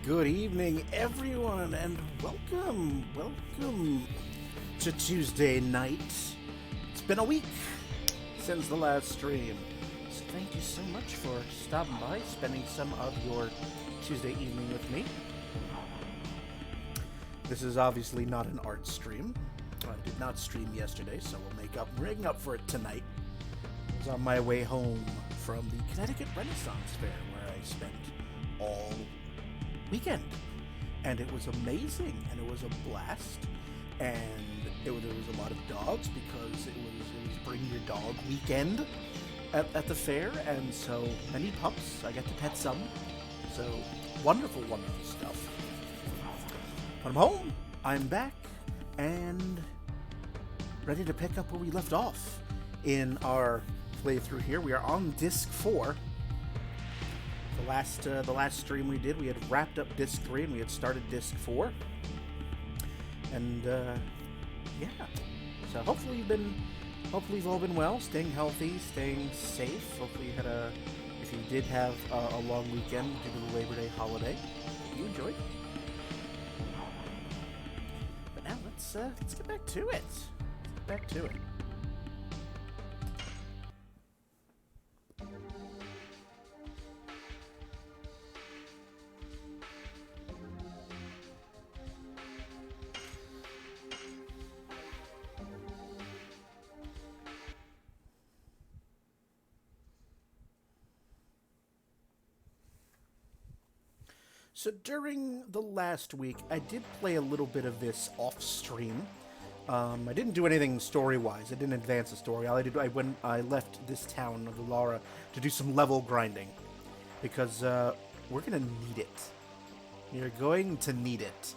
Good evening, everyone, and welcome to Tuesday night. It's been a week since the last stream, so thank you so much for stopping by, spending some of your Tuesday evening with me. This is obviously not an art stream. I did not stream yesterday, so we'll make up for it tonight. I was on my way home from the Connecticut Renaissance Fair, where I spent all weekend, and it was amazing, and it was a blast, and there was a lot of dogs because it was bring your dog weekend at the fair, and so many pups. I got to pet some, so wonderful stuff. But I'm home, I'm back, and ready to pick up where we left off in our playthrough here. We are on disc 4. The last stream we did, we had wrapped up disc 3 and we had started disc 4. And yeah. So hopefully you've all been well, staying healthy, staying safe. Hopefully if you did have a long weekend due to the Labor Day holiday, you enjoyed. But now let's get back to it. So during the last week, I did play a little bit of this off stream. I didn't do anything story-wise. I didn't advance the story. All I did, I left this town of Ulara to do some level grinding, because we're gonna need it. You're going to need it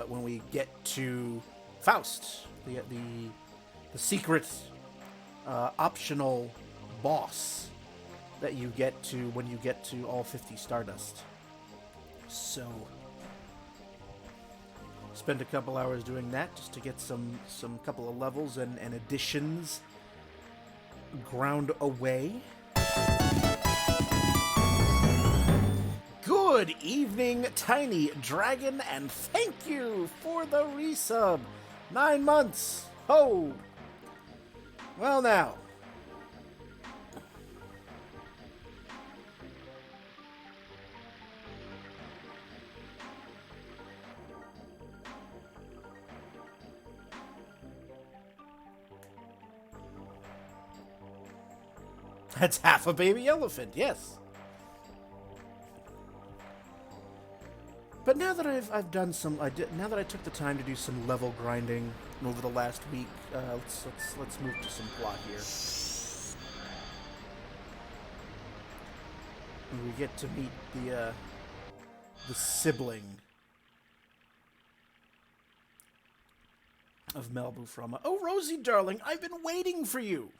when we get to Faust, the secret optional boss that you get to when you get to all 50 stardust. So, spent a couple hours doing that just to get some couple of levels and additions ground away. Good evening, Tiny Dragon, and thank you for the resub. 9 months. Ho! Well now. That's half a baby elephant, yes. But now that I've done some, now that I took the time to do some level grinding over the last week, let's move to some plot here. And we get to meet the sibling of Melbu Frahma. Oh, Rosie, darling, I've been waiting for you.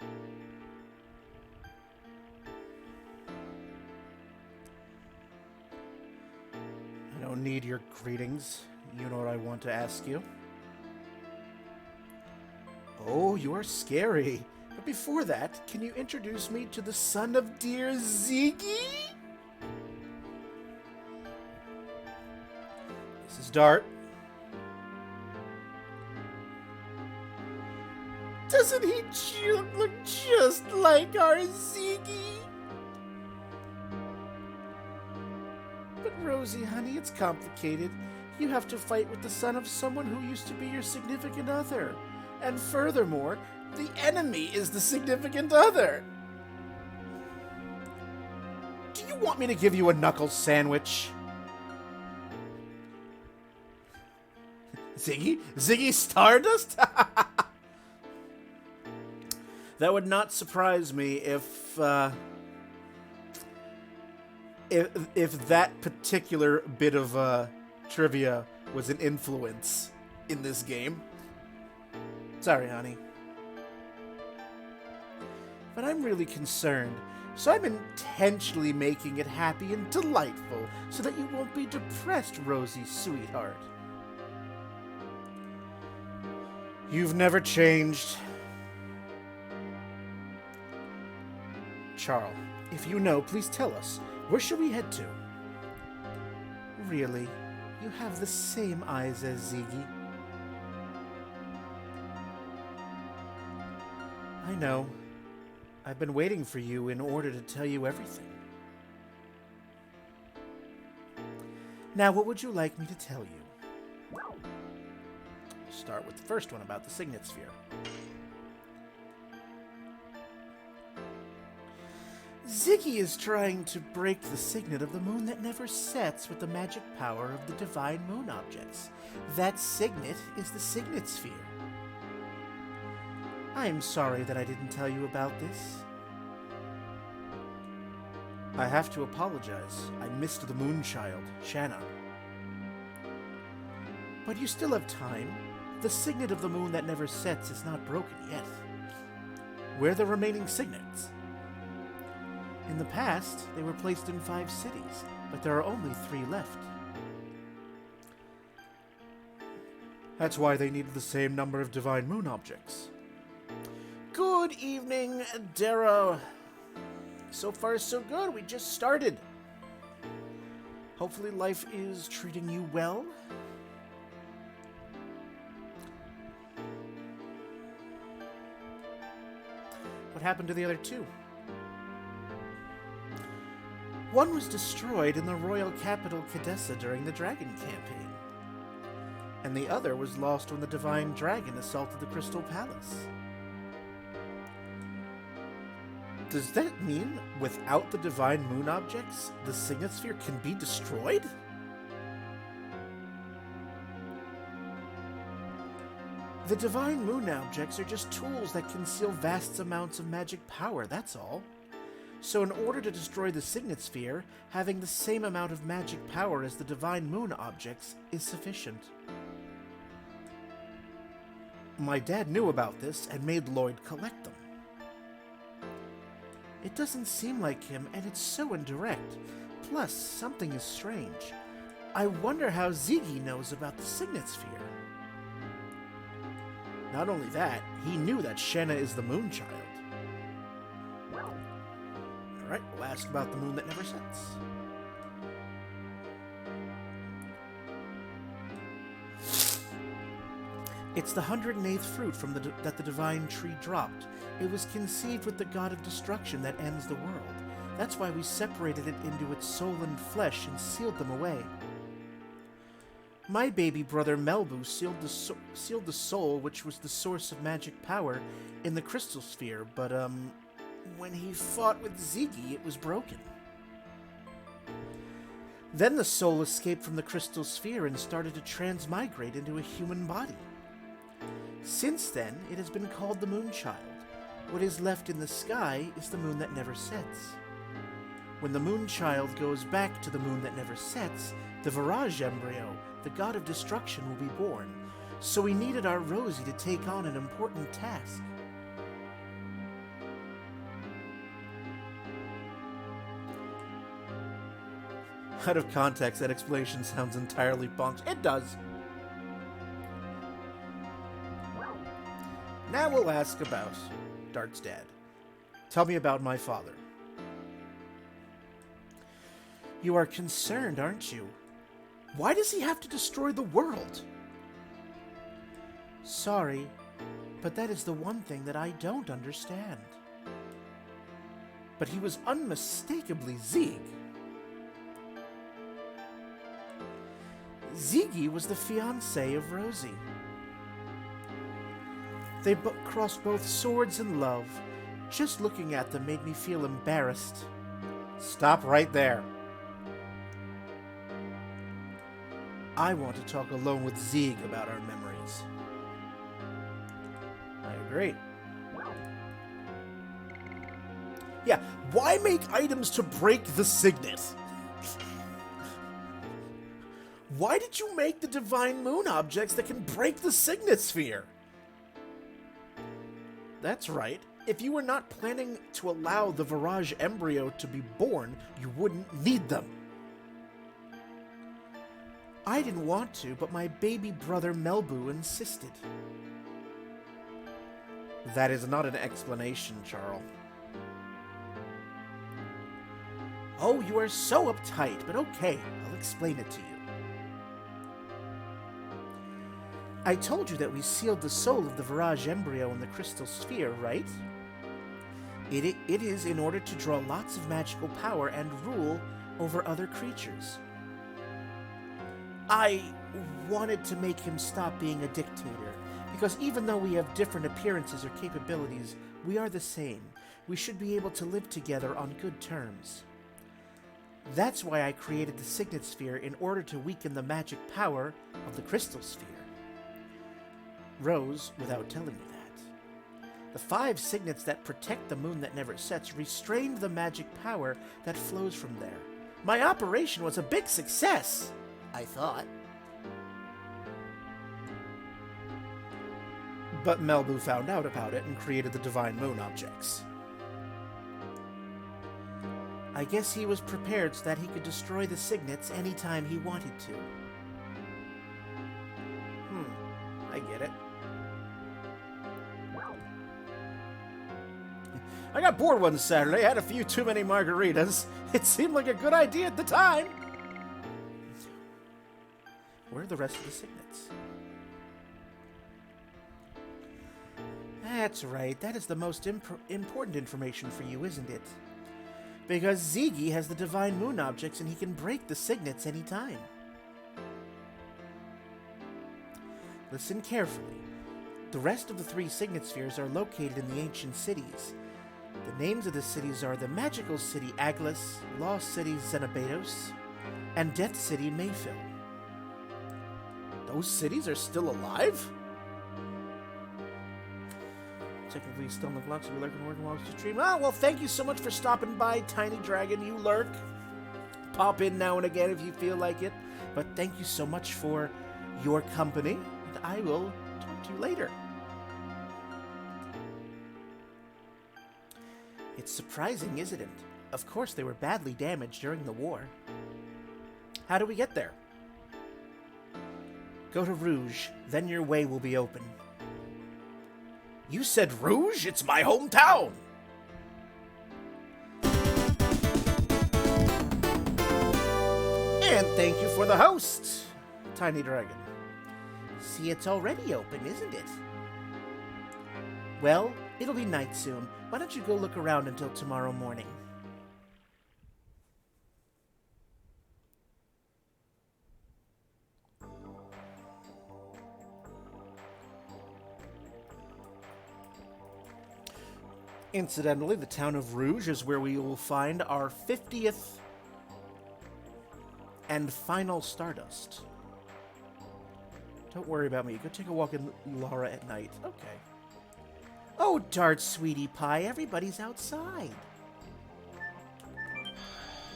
I don't need your greetings. You know what I want to ask you. Oh, you're scary. But before that, can you introduce me to the son of dear Zieg? This is Dart. Doesn't he look just like our Zieg? But Rosie, honey, it's complicated. You have to fight with the son of someone who used to be your significant other. And furthermore, the enemy is the significant other. Do you want me to give you a knuckle sandwich? Ziggy Stardust? That would not surprise me if that particular bit of trivia was an influence in this game. Sorry, honey. But I'm really concerned, so I'm intentionally making it happy and delightful so that you won't be depressed, Rosie, sweetheart. You've never changed. Charle, If you know, please tell us. Where should we head to? Really? You have the same eyes as Zieg. I know. I've been waiting for you in order to tell you everything. Now, what would you like me to tell you? Start with the first one about the Signet Sphere. Zieg is trying to break the signet of the moon that never sets with the magic power of the divine moon objects. That signet is the Signet Sphere. I am sorry that I didn't tell you about this. I have to apologize. I missed the moon child, Shanna. But you still have time. The signet of the moon that never sets is not broken yet. Where are the remaining signets? In the past, they were placed in 5 cities, but there are only 3 left. That's why they needed the same number of divine moon objects. Good evening, Darrow. So far, so good. We just started. Hopefully life is treating you well. What happened to the other 2? One was destroyed in the royal capital Cadessa during the Dragon campaign, and the other was lost when the divine dragon assaulted the Crystal Palace. Does that mean without the divine moon objects, the Signet Sphere can be destroyed? The divine moon objects are just tools that conceal vast amounts of magic power, that's all. So in order to destroy the Signet Sphere, having the same amount of magic power as the divine moon objects is sufficient. My dad knew about this and made Lloyd collect them. It doesn't seem like him, and it's so indirect. Plus, something is strange. I wonder how Zieg knows about the Signet Sphere. Not only that, he knew that Shanna is the moon child. Alright, we'll ask about the moon that never sets. It's the 108th fruit from that the divine tree dropped. It was conceived with the god of destruction that ends the world. That's why we separated it into its soul and flesh and sealed them away. My baby brother Melbu sealed the soul, which was the source of magic power, in the crystal sphere, but when he fought with Zieg, it was broken. Then the soul escaped from the crystal sphere and started to transmigrate into a human body. Since then, it has been called the moon child. What is left in the sky is the moon that never sets. When the moon child goes back to the moon that never sets, the Rouge embryo, the god of destruction, will be born. So we needed our Rosie to take on an important task. Out of context, that explanation sounds entirely bonkers. It does. Now we'll ask about Dart's dad. Tell me about my father. You are concerned, aren't you? Why does he have to destroy the world? Sorry, but that is the one thing that I don't understand. But he was unmistakably Zieg. Zieg was the fiancé of Rosie. They crossed both swords and love. Just looking at them made me feel embarrassed. Stop right there. I want to talk alone with Zieg about our memories. I agree. Yeah, why make items to break the signet? Why did you make the divine moon objects that can break the Signet Sphere? That's right. If you were not planning to allow the Rouge embryo to be born, you wouldn't need them. I didn't want to, but my baby brother Melbu insisted. That is not an explanation, Charle. Oh, you are so uptight, but okay, I'll explain it to you. I told you that we sealed the soul of the Virage embryo in the crystal sphere, right? It is in order to draw lots of magical power and rule over other creatures. I wanted to make him stop being a dictator, because even though we have different appearances or capabilities, we are the same. We should be able to live together on good terms. That's why I created the Signet Sphere, in order to weaken the magic power of the crystal sphere. Rose, without telling you that. The 5 signets that protect the moon that never sets restrained the magic power that flows from there. My operation was a big success, I thought. But Melbu found out about it and created the divine moon objects. I guess he was prepared so that he could destroy the signets anytime he wanted to. I get it. I got bored one Saturday, had a few too many margaritas. It seemed like a good idea at the time. Where are the rest of the signets? That's right, that is the most important information for you, isn't it? Because Zieg has the divine moon objects and he can break the signets anytime. Listen carefully. The rest of the 3 Signet Spheres are located in the ancient cities. The names of the cities are the Magical City Aglis, Lost City Xenobados, and Death City Mayfield. Those cities are still alive? Technically still in the clock, so we lurk and work and watch the stream. Oh, well, thank you so much for stopping by, Tiny Dragon. You lurk. Pop in now and again if you feel like it. But thank you so much for your company, and I will talk to you later. It's surprising, isn't it? Of course, they were badly damaged during the war. How do we get there? Go to Rouge, then your way will be open. You said Rouge? It's my hometown! And thank you for the host, Tiny Dragon. See, it's already open, isn't it? Well, it'll be night soon. Why don't you go look around until tomorrow morning? Incidentally, the town of Rouge is where we will find our 50th and final stardust. Don't worry about me. Go take a walk in Lara at night. Okay. Oh, Dart, sweetie pie. Everybody's outside.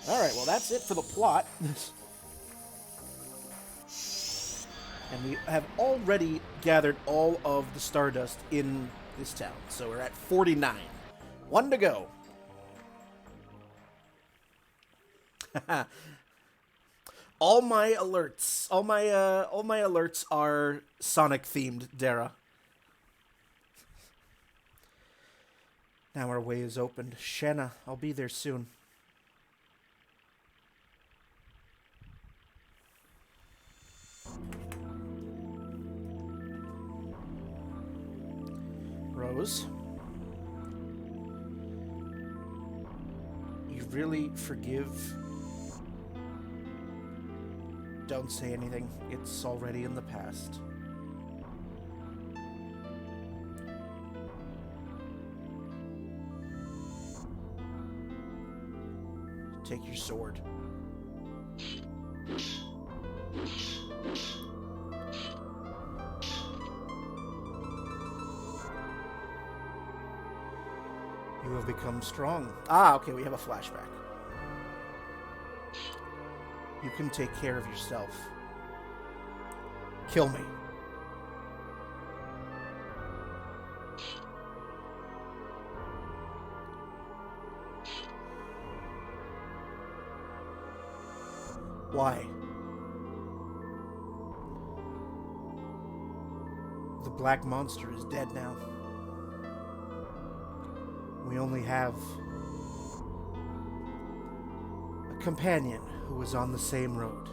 Alright, well, that's it for the plot. And we have already gathered all of the stardust in this town. So we're at 49. 1 to go. All my alerts are Sonic themed, Dara. Now our way is opened. Shanna, I'll be there soon. Rose. You really forgive? Don't say anything. It's already in the past. Take your sword. You have become strong. Ah, okay, we have a flashback. You can take care of yourself. Kill me. Why? The black monster is dead now. We only have companion who was on the same road.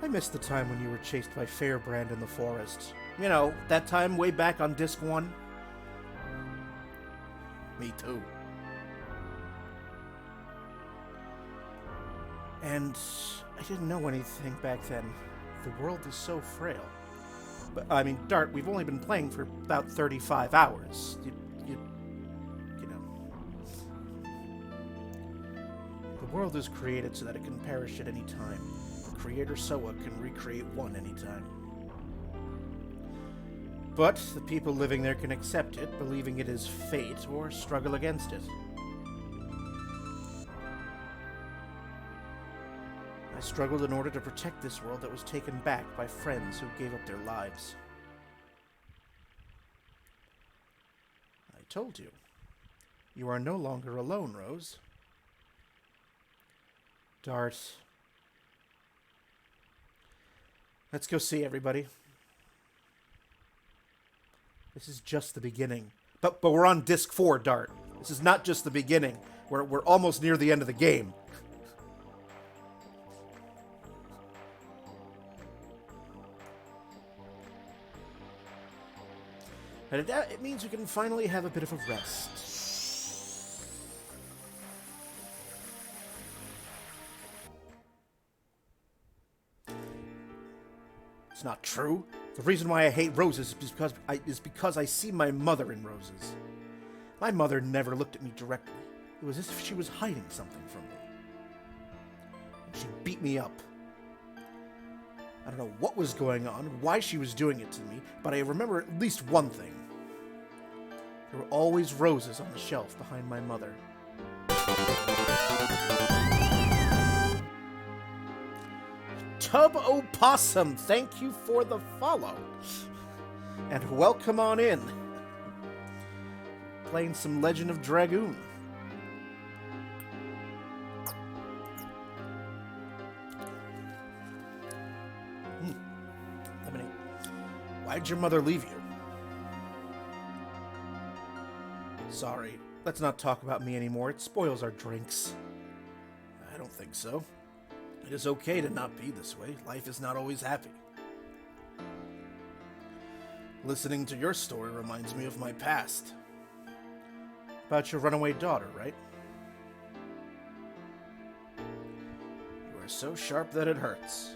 I missed the time when you were chased by Fairbrand in the forest. You know, that time way back on Disc 1. Me too. And I didn't know anything back then. The world is so frail. But, I mean, Dart, we've only been playing for about 35 hours. You know. The world is created so that it can perish at any time. The creator Soa can recreate one anytime. But the people living there can accept it, believing it is fate, or struggle against it. I struggled in order to protect this world that was taken back by friends who gave up their lives. I told you. You are no longer alone, Rose. Dart. Let's go see everybody. This is just the beginning. But we're on Disc 4, Dart. This is not just the beginning. We're almost near the end of the game. And it means we can finally have a bit of a rest. It's not true. The reason why I hate roses is because I see my mother in roses. My mother never looked at me directly. It was as if she was hiding something from me. And she beat me up. I don't know what was going on, why she was doing it to me, but I remember at least one thing. There were always roses on the shelf behind my mother. Tub Opossum, thank you for the follow. And welcome on in. Playing some Legend of Dragoon. Lemonade. Why'd your mother leave you? Sorry, let's not talk about me anymore. It spoils our drinks. I don't think so. It is okay to not be this way. Life is not always happy. Listening to your story reminds me of my past. About your runaway daughter, right? You are so sharp that it hurts.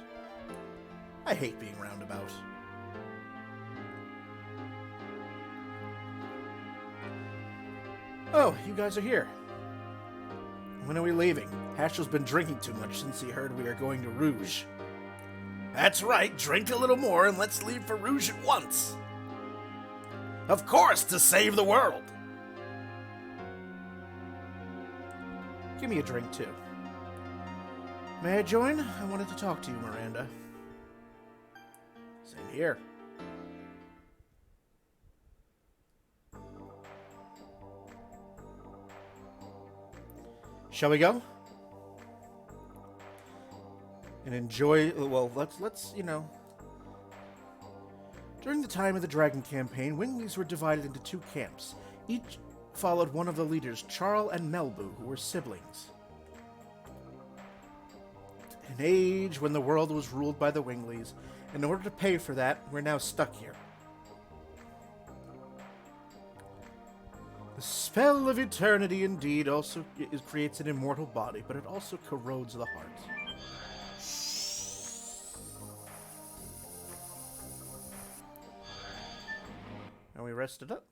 I hate being roundabout. Oh, you guys are here. When are we leaving? Haschel's been drinking too much since he heard we are going to Rouge. That's right, drink a little more and let's leave for Rouge at once. Of course, to save the world. Give me a drink, too. May I join? I wanted to talk to you, Miranda. Same here. Shall we go? And enjoy, well, let's, you know. During the time of the Dragon campaign, Winglies were divided into two camps. Each followed one of the leaders, Charle and Melbu, who were siblings. An age when the world was ruled by the Winglies. In order to pay for that, we're now stuck here. The spell of eternity indeed also creates an immortal body, but it also corrodes the heart. Are we rested up?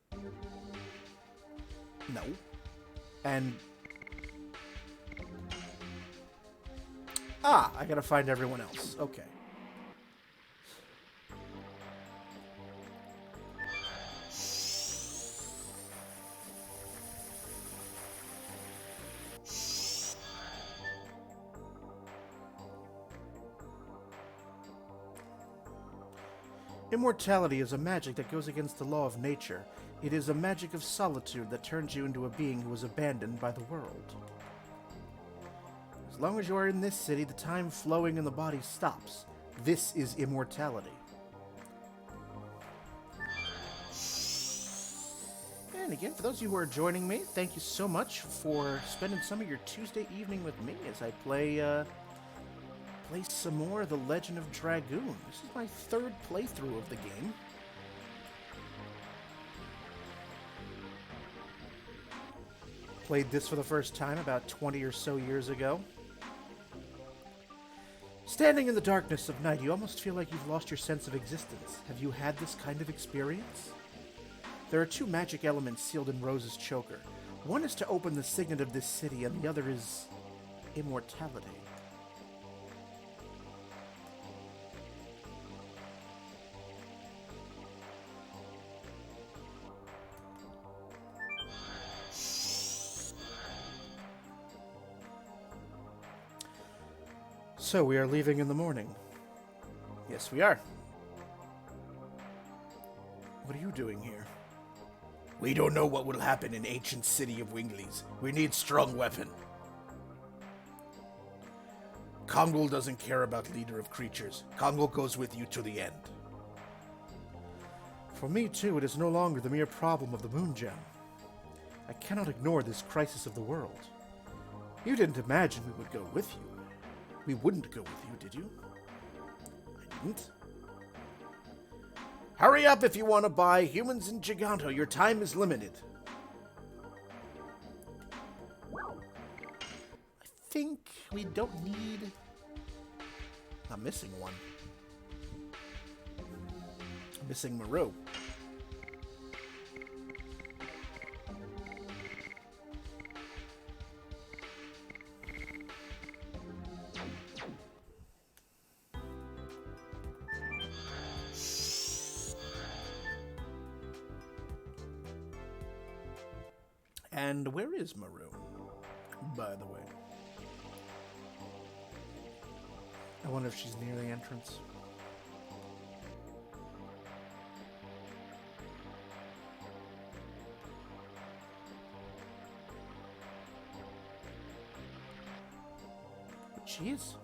No. And... Ah, I gotta find everyone else. Okay. Immortality is a magic that goes against the law of nature. It is a magic of solitude that turns you into a being who was abandoned by the world. As long as you are in this city, the time flowing in the body stops. This is immortality. And again, for those of you who are joining me, thank you so much for spending some of your Tuesday evening with me as I play some more of The Legend of Dragoon. This is my third playthrough of the game. Played this for the first time about 20 or so years ago. Standing in the darkness of night, you almost feel like you've lost your sense of existence. Have you had this kind of experience? There are two magic elements sealed in Rose's choker. One is to open the signet of this city, and the other is immortality. So we are leaving in the morning. Yes, we are. What are you doing here? We don't know what will happen in ancient city of Winglies. We need strong weapon. Kongol doesn't care about leader of creatures. Kongol goes with you to the end. For me, too, it is no longer the mere problem of the moon gem. I cannot ignore this crisis of the world. You didn't imagine we would go with you. We wouldn't go with you, did you? I didn't. Hurry up if you want to buy humans in Giganto. Your time is limited. I think we don't need... I'm missing one. I'm missing Maru. And where is Maru, by the way? I wonder if she's near the entrance. She is.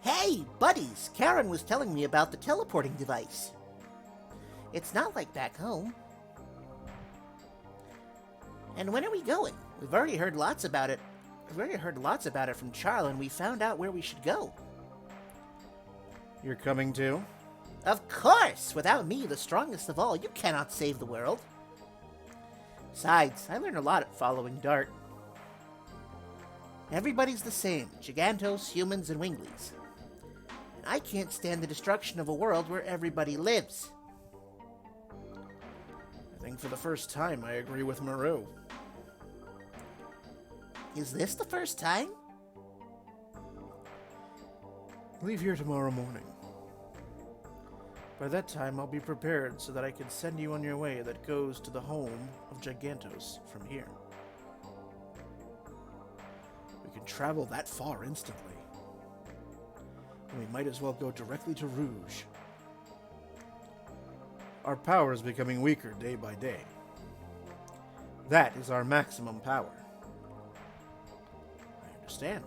Hey, buddies! Karen was telling me about the teleporting device. It's not like back home. And when are we going? We've already heard lots about it. From Charle, and we found out where we should go. You're coming too? Of course! Without me, the strongest of all, you cannot save the world. Besides, I learned a lot at following Dart. Everybody's the same, Gigantos, humans, and Winglies. And I can't stand the destruction of a world where everybody lives. I think for the first time I agree with Maru. Is this the first time? Leave here tomorrow morning. By that time, I'll be prepared so that I can send you on your way that goes to the home of Gigantos from here. We can travel that far instantly. And we might as well go directly to Rouge. Our power is becoming weaker day by day. That is our maximum power. I understand.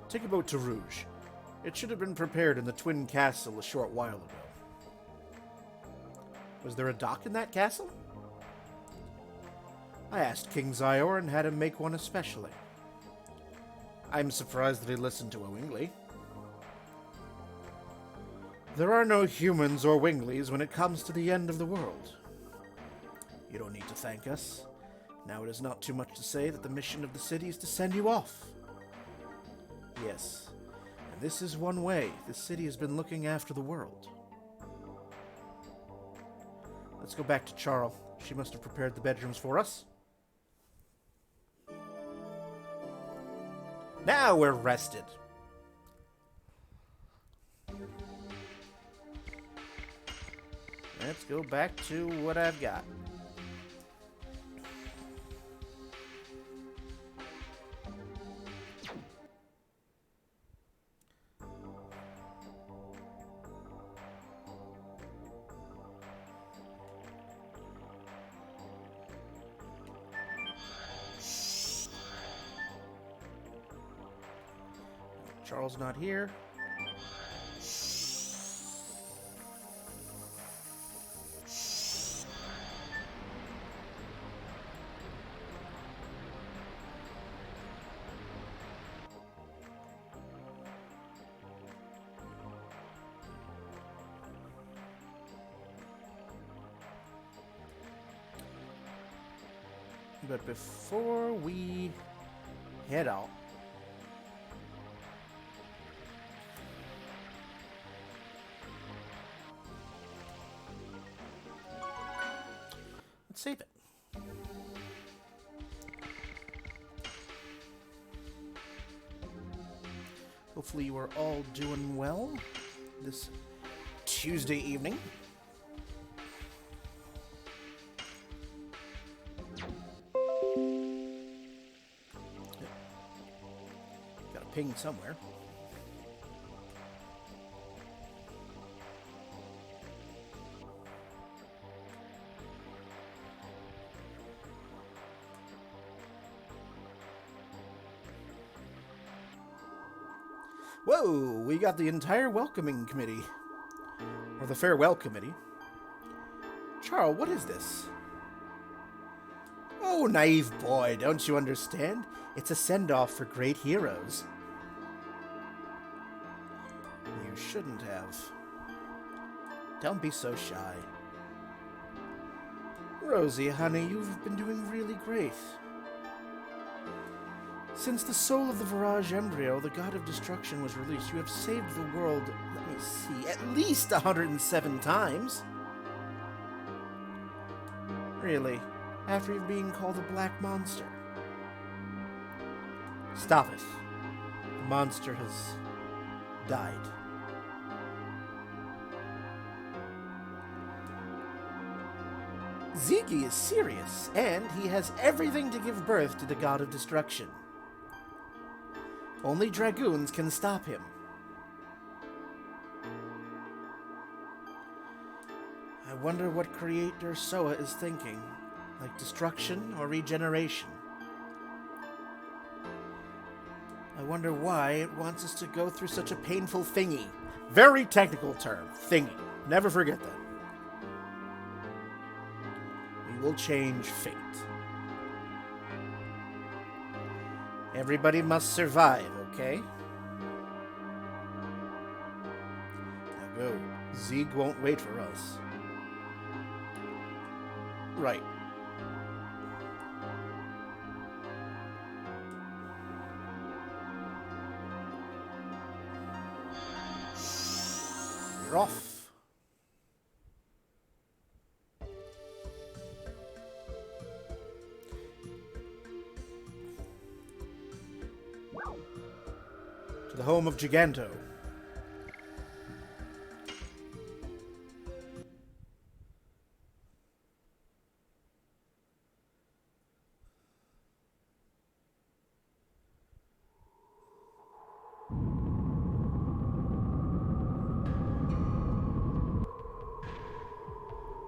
Take a boat to Rouge. It should have been prepared in the Twin Castle a short while ago. Was there a dock in that castle? I asked King Zior and had him make one especially. I'm surprised that he listened to a Wingly. There are no humans or Winglies when it comes to the end of the world. You don't need to thank us. Now it is not too much to say that the mission of the city is to send you off. Yes, and this is one way the city has been looking after the world. Let's go back to Charle. She must have prepared the bedrooms for us. Now we're rested. Let's go back to what I've got. Charles not here. But before we head out, let's save it. Hopefully you are all doing well this Tuesday evening. Ping somewhere. Whoa, we got the entire welcoming committee. Or the farewell committee. Charle, what is this? Oh, naive boy, don't you understand? It's a send-off for great heroes. You shouldn't have. Don't be so shy. Rosie, honey, you've been doing really great. Since the soul of the Virage embryo, the god of destruction, was released, you have saved the world, let me see, at least 107 times. Really? After being called a black monster? Stop it. The monster has died. Zieg is serious, and he has everything to give birth to the god of destruction. Only Dragoons can stop him. I wonder what Creator Soa is thinking, like destruction or regeneration. I wonder why it wants us to go through such a painful thingy. Very technical term, thingy. Never forget that. We will change fate. Everybody must survive, okay? Now go. Zieg won't wait for us. Right. You're off. To the home of Giganto.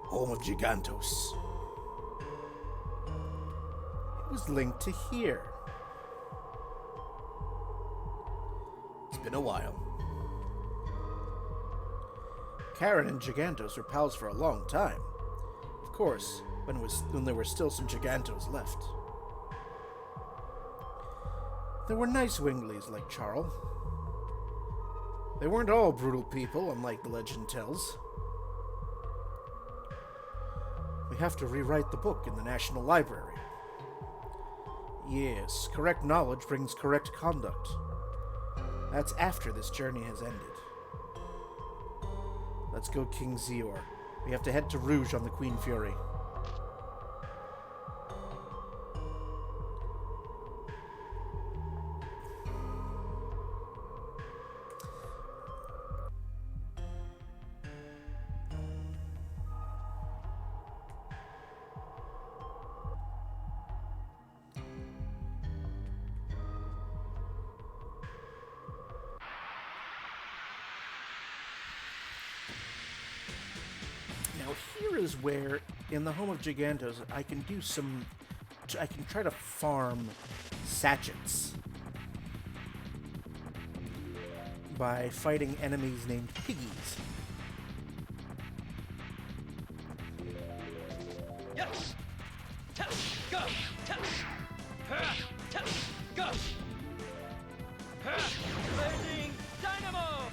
Home of Gigantos. It was linked to here. It's been a while. Karen and Gigantos were pals for a long time. Of course, when there were still some Gigantos left. There were nice Wingleys like Charle. They weren't all brutal people, unlike the legend tells. We have to rewrite the book in the National Library. Yes, correct knowledge brings correct conduct. That's after this journey has ended. Let's go, King Zior. We have to head to Rouge on the Queen Fury. Now here is where, in the home of Gigantos, I can try to farm sachets. by fighting enemies named piggies. Go! Blazing dynamo!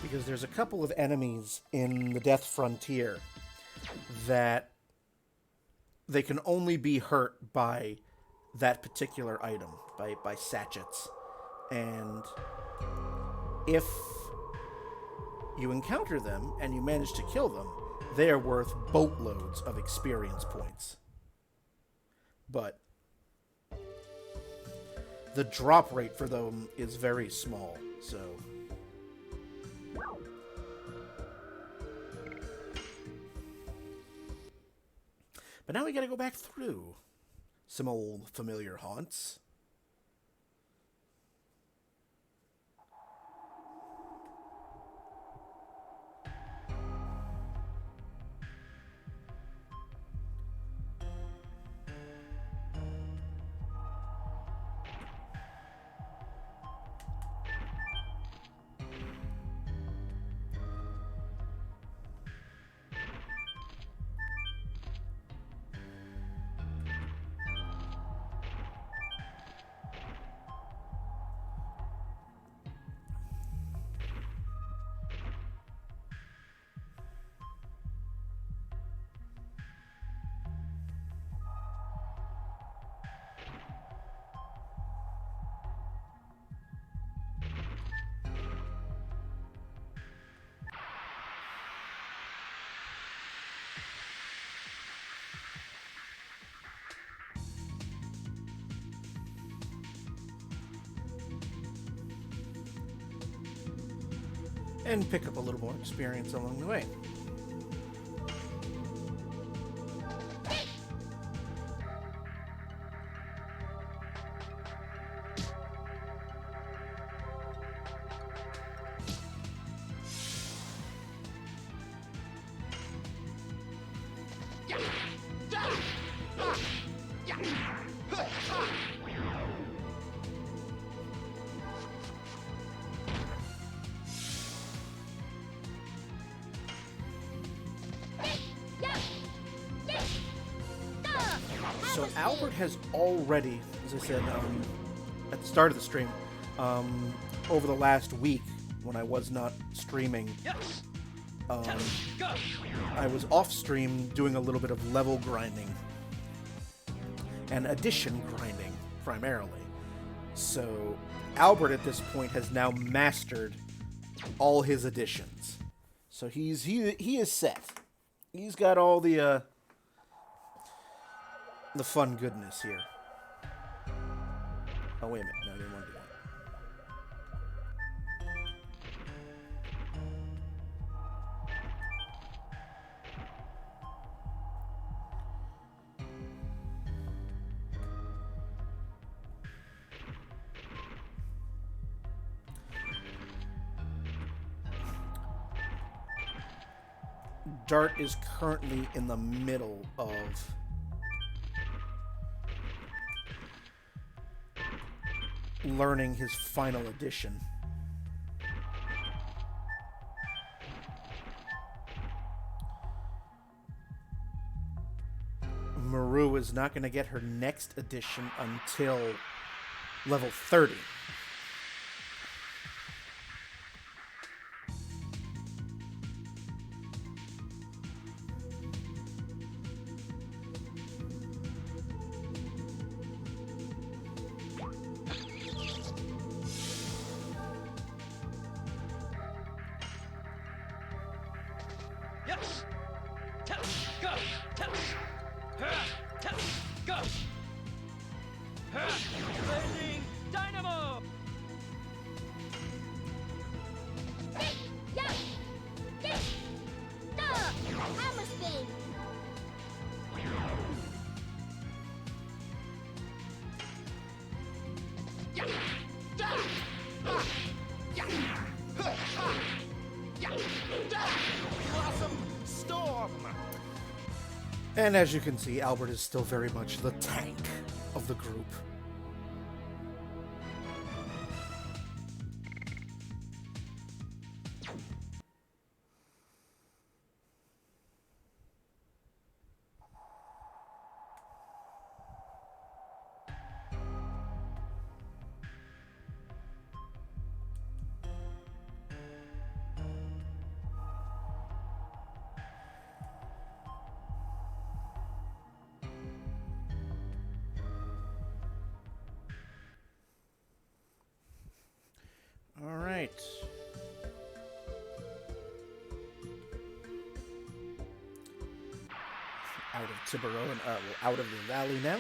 Because there's a couple of enemies in the Death Frontier that they can only be hurt by that particular item, by sachets. And if you encounter them and you manage to kill them, they are worth boatloads of experience points. But the drop rate for them is very small, so... But now we gotta go back through some old familiar haunts. And pick up a little more experience along the way. So Albert has already, as I said at the start of the stream, over the last week when I was not streaming, I was off stream doing a little bit of level grinding and addition grinding primarily. So Albert at this point has now mastered all his additions. So he is set. He's got all the fun goodness here. Oh, wait a minute. No, I didn't want to do that. Dart is currently in the middle of learning his final edition. Maru is not going to get her next edition until level 30. Blazing dynamo! Blossom Storm! And as you can see, Albert is still very much the tank of the group. All right. Out of Tiburon, out of the valley now.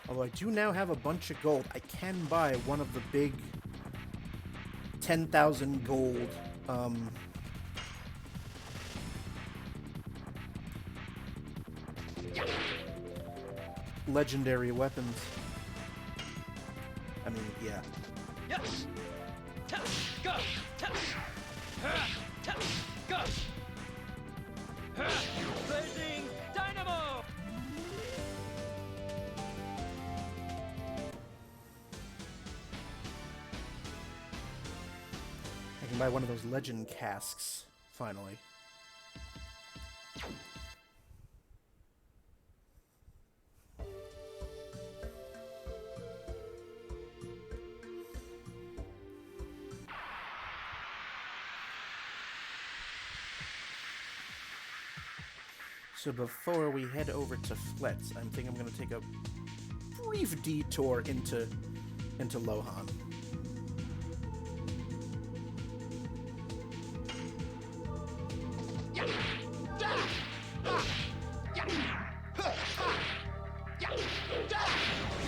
Although I do now have a bunch of gold, I can buy one of the big 10,000 gold legendary weapons. I mean, yeah. Yes. Go. Go. Blazing dynamo. I can buy one of those legend casks, finally. So before we head over to Fletz, I think I'm going to take a brief detour into Lohan.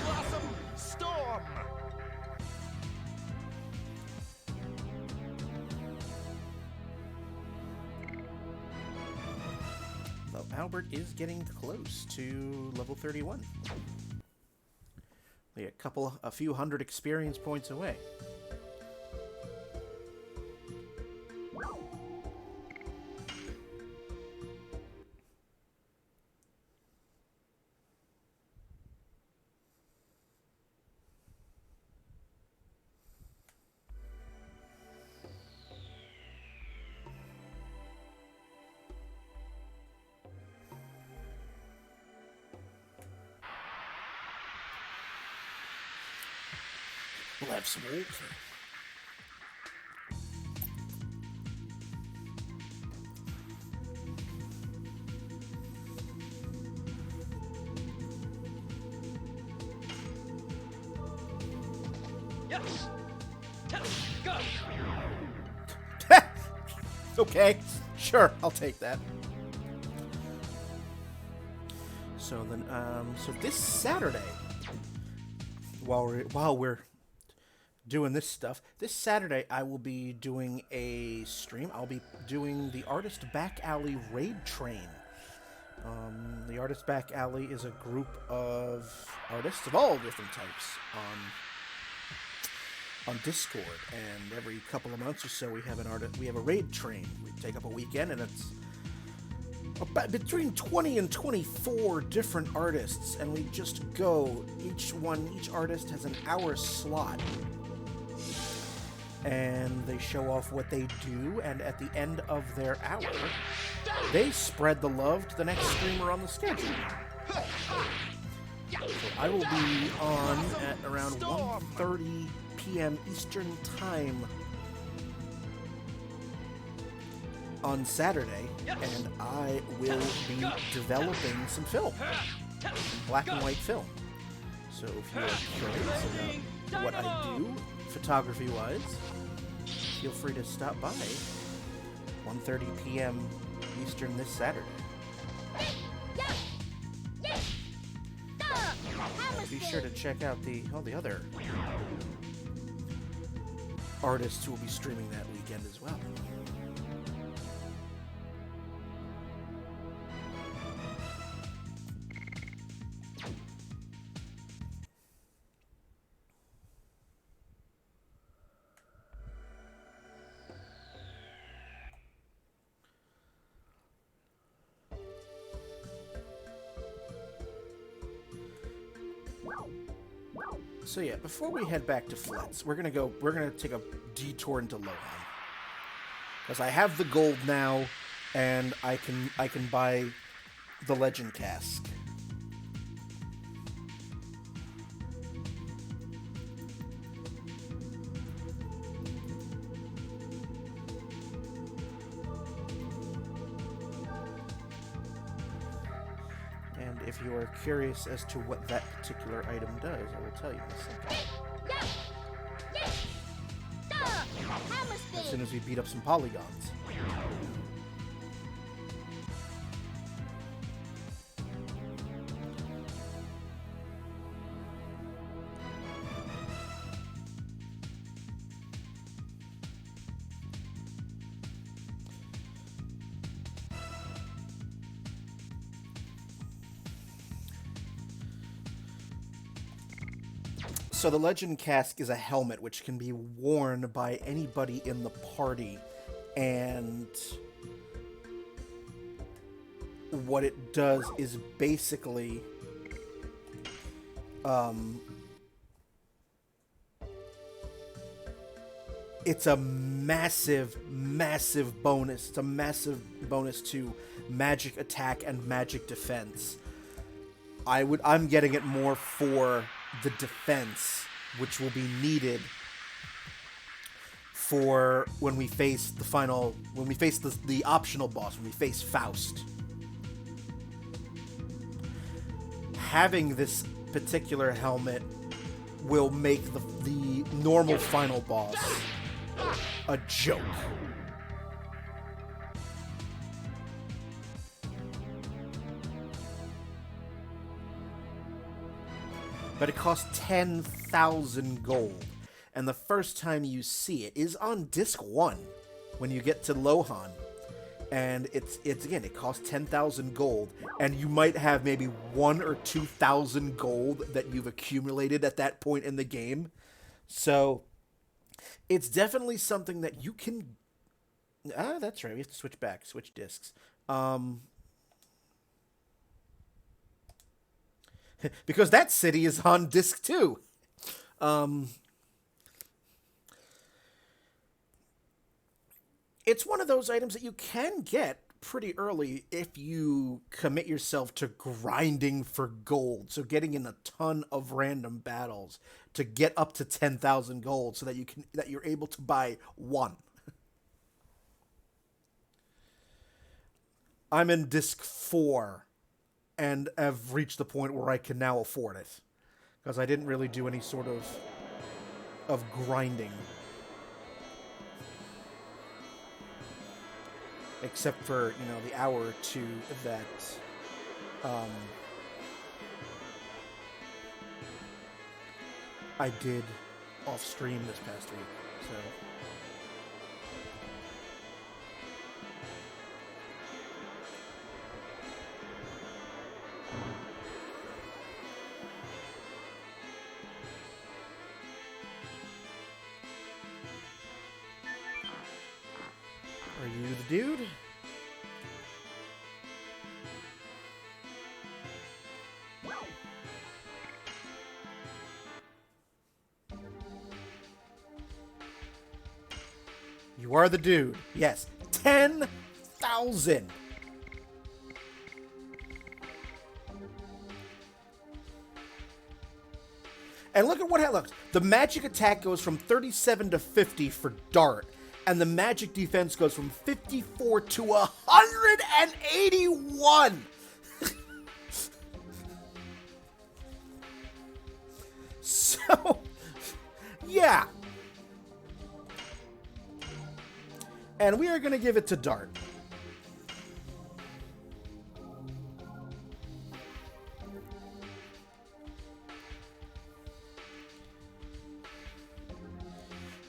Blossom Storm! Though Albert is getting close to level 31. A few hundred experience points away. We'll have some water. Yes. Go. Okay, sure, I'll take that. So then, so this Saturday, while we're doing this stuff, this Saturday I will be doing a stream. I'll be doing the Artist Back Alley Raid Train. The Artist Back Alley is a group of artists of all different types on Discord, and every couple of months or so we have a raid train. We take up a weekend, and it's about between 20 and 24 different artists, and we just go. Each artist has an hour slot, and they show off what they do, and at the end of their hour, they spread the love to the next streamer on the schedule. So I will be on at around 1:30 p.m. Eastern Time on Saturday, and I will be developing some film, black and white film. So if you are curious about what I do, photography-wise, feel free to stop by 1:30 p.m. Eastern this Saturday. Be sure to check out all the other artists who will be streaming that weekend as well. So yeah, before we head back to Flets, we're gonna take a detour into Lohan. Because I have the gold now, and I can buy the Legend Cask. And if you are curious as to what that particular item does, I will tell you in a second. As soon as we beat up some polygons. So the Legend Cask is a helmet which can be worn by anybody in the party, and what it does is basically it's a massive bonus. It's a massive bonus to magic attack and magic defense. I'm getting it more for the defense, which will be needed for when we face the optional boss, when we face Faust. Having this particular helmet will make the normal final boss a joke. But it costs 10,000 gold. And the first time you see it is on disc 1 when you get to Lohan. And it's again, it costs 10,000 gold, and you might have maybe 1,000 or 2,000 gold that you've accumulated at that point in the game. So it's definitely something that you can that's right, we have to switch discs. Because that city is on disc 2. It's one of those items that you can get pretty early if you commit yourself to grinding for gold. So getting in a ton of random battles to get up to 10,000 gold so that you're able to buy one. I'm in disc 4 and have reached the point where I can now afford it, because I didn't really do any sort of grinding, except for, the hour or two that I did off stream this past week. So are you the dude? You are the dude. Yes. 10,000. And look at what looks. The magic attack goes from 37 to 50 for Dart. And the magic defense goes from 54 to 181. So, yeah. And we are going to give it to Dart.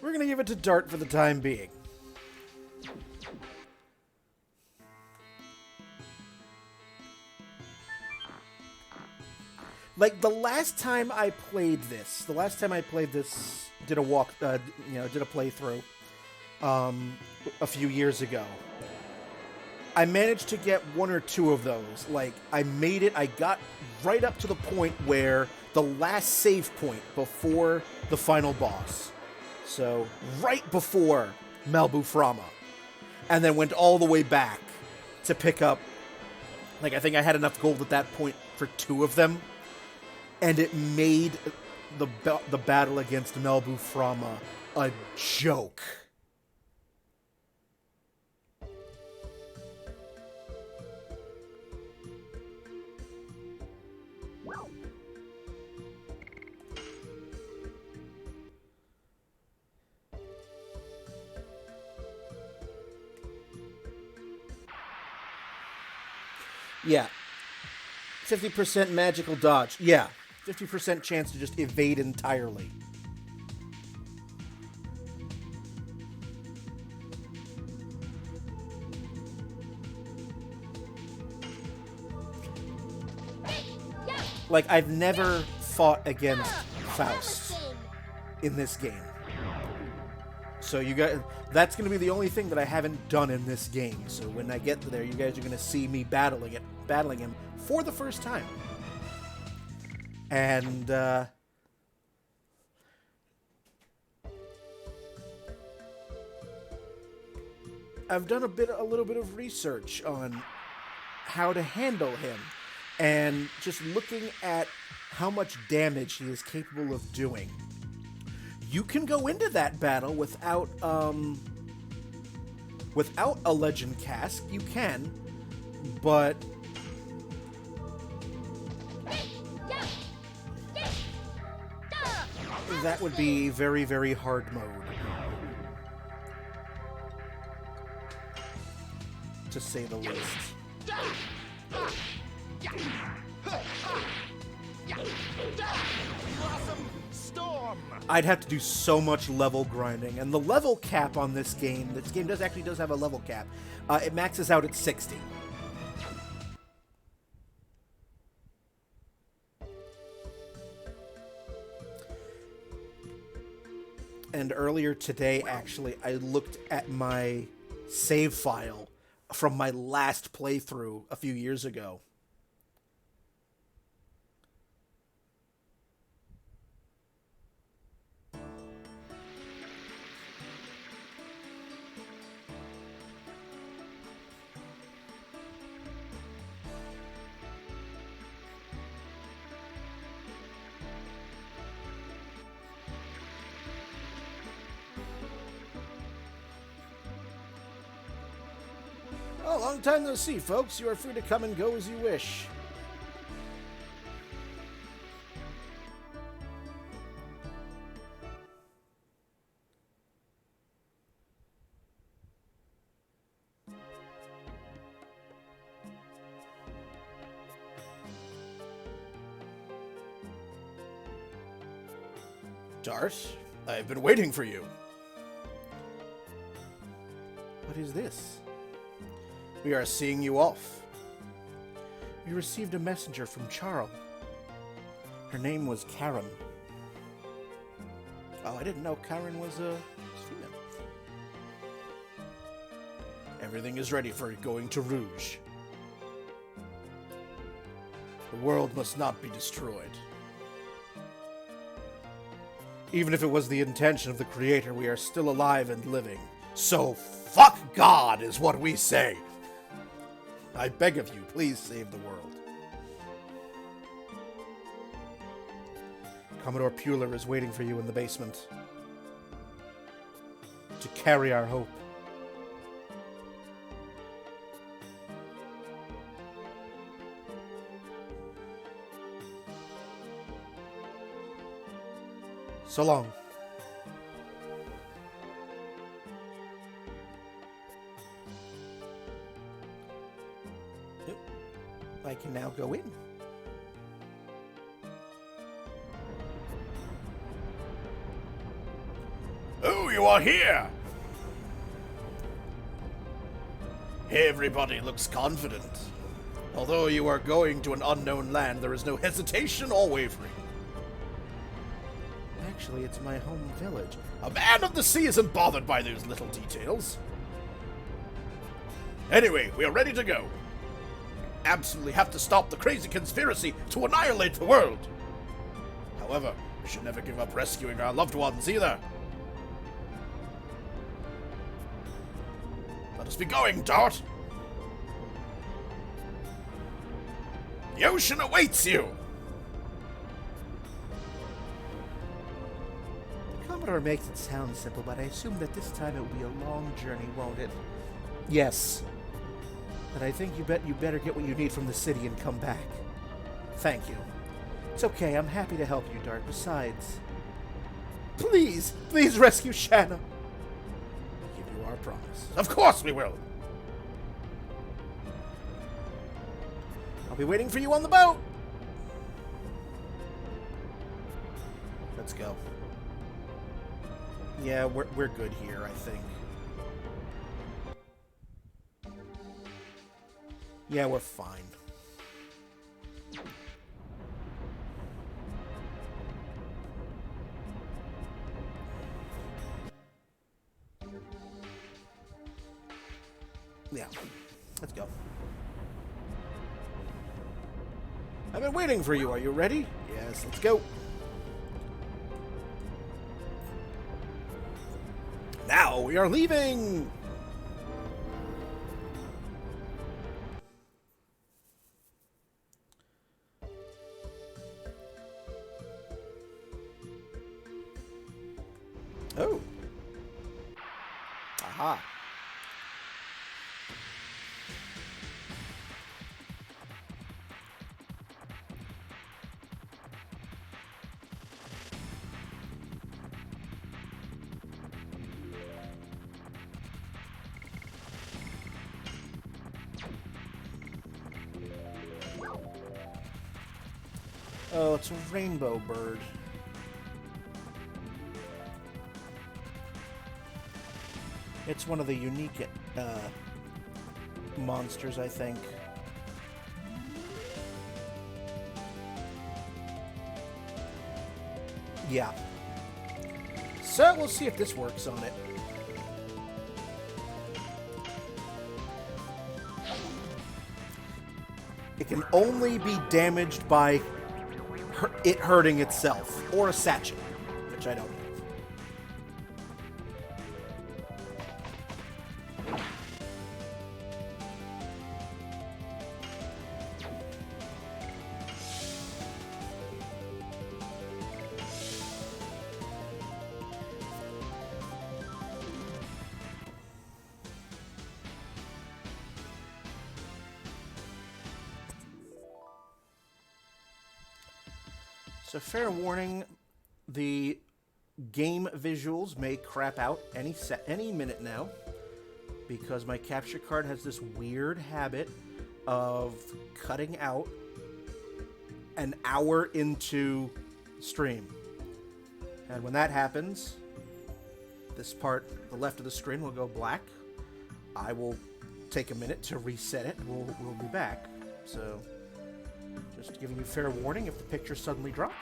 We're going to give it to Dart for the time being. Like, the last time I played this, did a playthrough, a few years ago, I managed to get one or two of those. Like, I made it, I got right up to the point where the last save point before the final boss. So, right before Melbu Frahma. And then went all the way back to pick up, like, I think I had enough gold at that point for two of them. And it made the battle against Melbu Frahma a joke. Yeah. 50% magical dodge. Yeah. 50% chance to just evade entirely. Like, I've never fought against Faust in this game. So you guys, that's going to be the only thing that I haven't done in this game. So when I get there, you guys are going to see me battling him for the first time. And I've done a little bit of research on how to handle him, and just looking at how much damage he is capable of doing. You can go into that battle without a legend cask. You can, but that would be very, very hard mode, to say the least. I'd have to do so much level grinding, and the level cap on this game does have a level cap. It maxes out at 60. And earlier today, actually, I looked at my save file from my last playthrough a few years ago. Oh, long time no see, folks. You are free to come and go as you wish. Dart, I've been waiting for you. What is this? We are seeing you off. We received a messenger from Charle. Her name was Karen. Oh, I didn't know Karen was female. Everything is ready for going to Rouge. The world must not be destroyed. Even if it was the intention of the Creator, we are still alive and living. So fuck God is what we say. I beg of you, please save the world. Commodore Puler is waiting for you in the basement to carry our hope. So long. I can now go in. Oh, you are here! Everybody looks confident. Although you are going to an unknown land, there is no hesitation or wavering. Actually, it's my home village. A man of the sea isn't bothered by those little details. Anyway, we are ready to go. Absolutely have to stop the crazy conspiracy to annihilate the world. However, we should never give up rescuing our loved ones either. Let us be going, Dart. The ocean awaits you. Commodore makes it sound simple, but I assume that this time it will be a long journey, won't it? Yes. But I think you better get what you need from the city and come back. Thank you. It's okay, I'm happy to help you, Dart. Besides... Please rescue Shanna. We give you our promise. Of course we will. I'll be waiting for you on the boat. Let's go. Yeah, we're good here, I think. Yeah, we're fine. Yeah, let's go. I've been waiting for you. Are you ready? Yes, let's go. Now we are leaving! Oh. Aha. Oh, it's a rainbow bird. It's one of the unique monsters, I think. Yeah. So we'll see if this works on it. It can only be damaged by it hurting itself, or a sachet, which I don't have. So fair warning, the game visuals may crap out any minute now, because my capture card has this weird habit of cutting out an hour into stream. And when that happens, this part, the left of the screen, will go black. I will take a minute to reset it. We'll be back. So just giving you fair warning if the picture suddenly drops.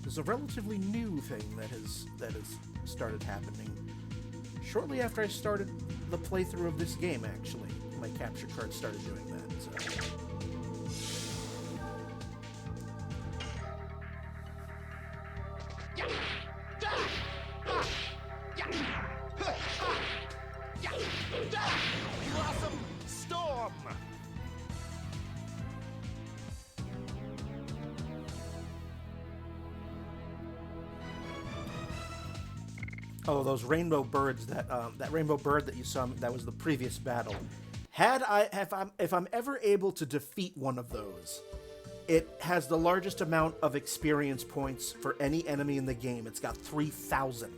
There's a relatively new thing that has started happening. Shortly after I started the playthrough of this game, actually, my capture card started doing that. So. Blossom Storm! Oh, those rainbow birds that rainbow bird that you saw, that was the previous battle. If I'm ever able to defeat one of those, it has the largest amount of experience points for any enemy in the game. It's got 3,000.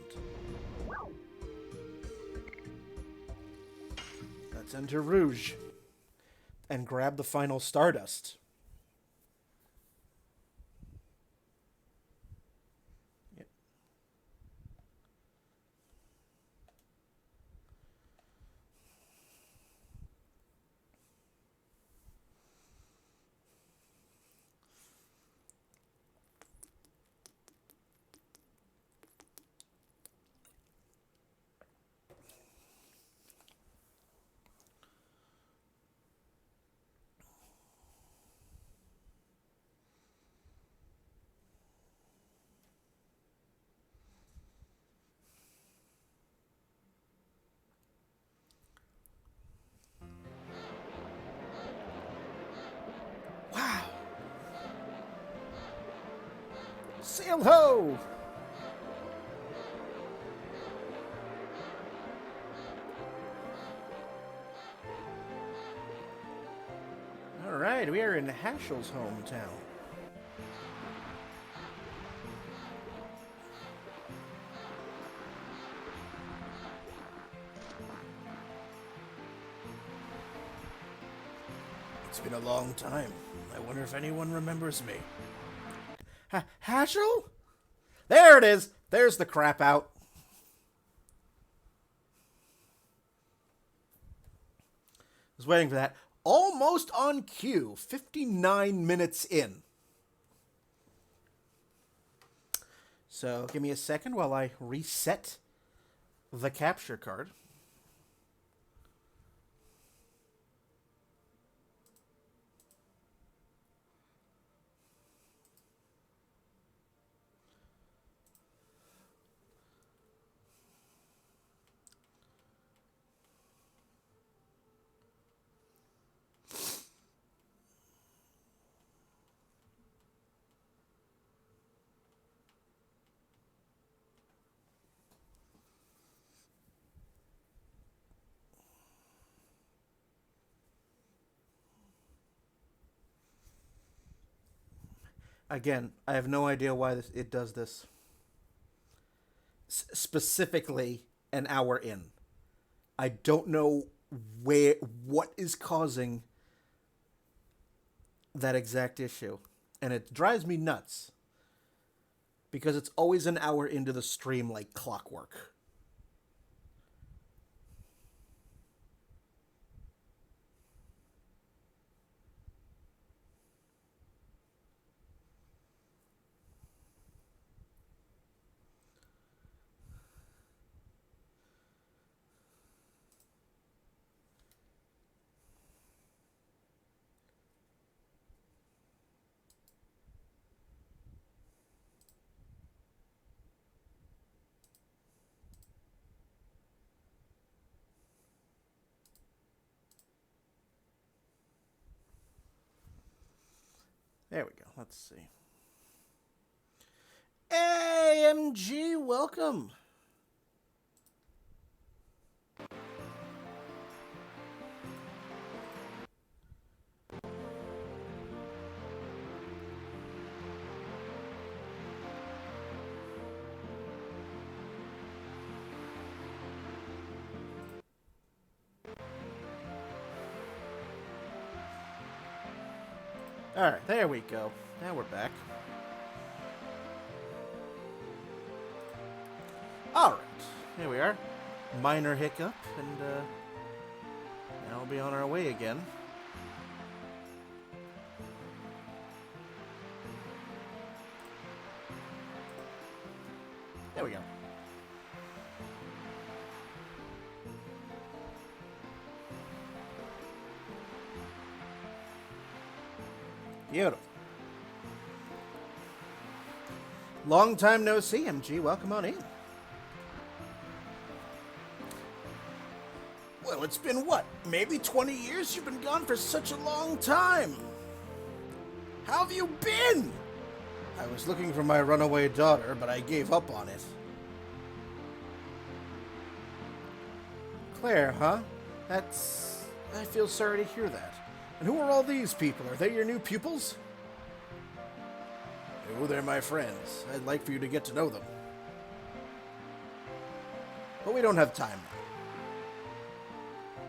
Let's enter Rouge and grab the final stardust. Sail ho! Alright, we are in Haschel's hometown. It's been a long time. I wonder if anyone remembers me. Haschel? There it is! There's the crap out. I was waiting for that. Almost on cue. 59 minutes in. So, give me a second while I reset the capture card. Again, I have no idea why it does this. Specifically, an hour in. I don't know what is causing that exact issue. And it drives me nuts. Because it's always an hour into the stream like clockwork. There we go. Let's see. AMG, welcome. Alright, there we go. Now we're back. Alright, here we are. Minor hiccup, and now we'll be on our way again. There we go. Beautiful. Long time no see, MG. Welcome on in. Well, it's been what? Maybe 20 years? You've been gone for such a long time. How have you been? I was looking for my runaway daughter, but I gave up on it. Claire, huh? I feel sorry to hear that. And who are all these people? Are they your new pupils? No, they're my friends. I'd like for you to get to know them. But we don't have time now.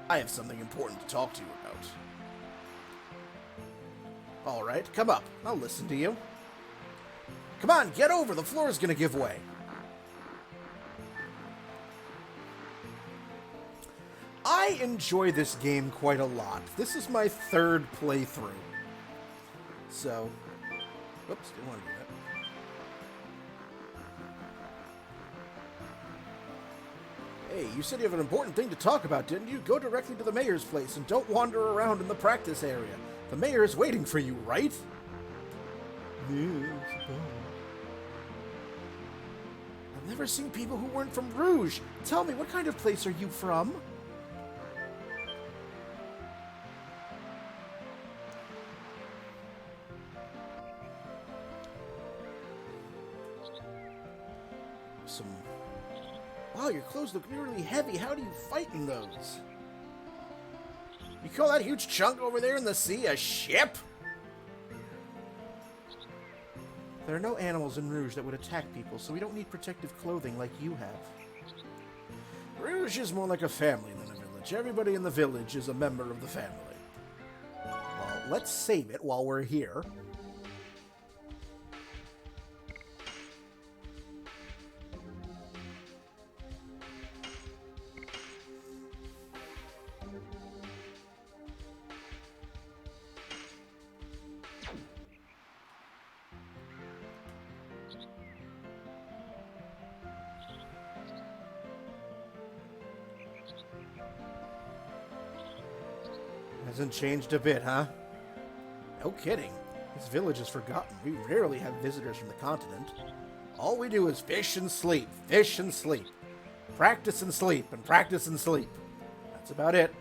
I have something important to talk to you about. All right, come up. I'll listen to you. Come on, get over. The floor is going to give way. I enjoy this game quite a lot. This is my third playthrough. So, whoops, didn't want to do that. Hey, you said you have an important thing to talk about, didn't you? Go directly to the mayor's place and don't wander around in the practice area. The mayor is waiting for you, right? Yes. I've never seen people who weren't from Rouge. Tell me, what kind of place are you from? some... Wow, your clothes look really heavy. How do you fight in those? You call that huge chunk over there in the sea a ship? There are no animals in Rouge that would attack people, so we don't need protective clothing like you have. Rouge is more like a family than a village. Everybody in the village is a member of the family. Well, let's save it while we're here. Hasn't changed a bit, huh? No kidding. This village is forgotten. We rarely have visitors from the continent. All we do is fish and sleep, fish and sleep. Practice and sleep, and practice and sleep. That's about it.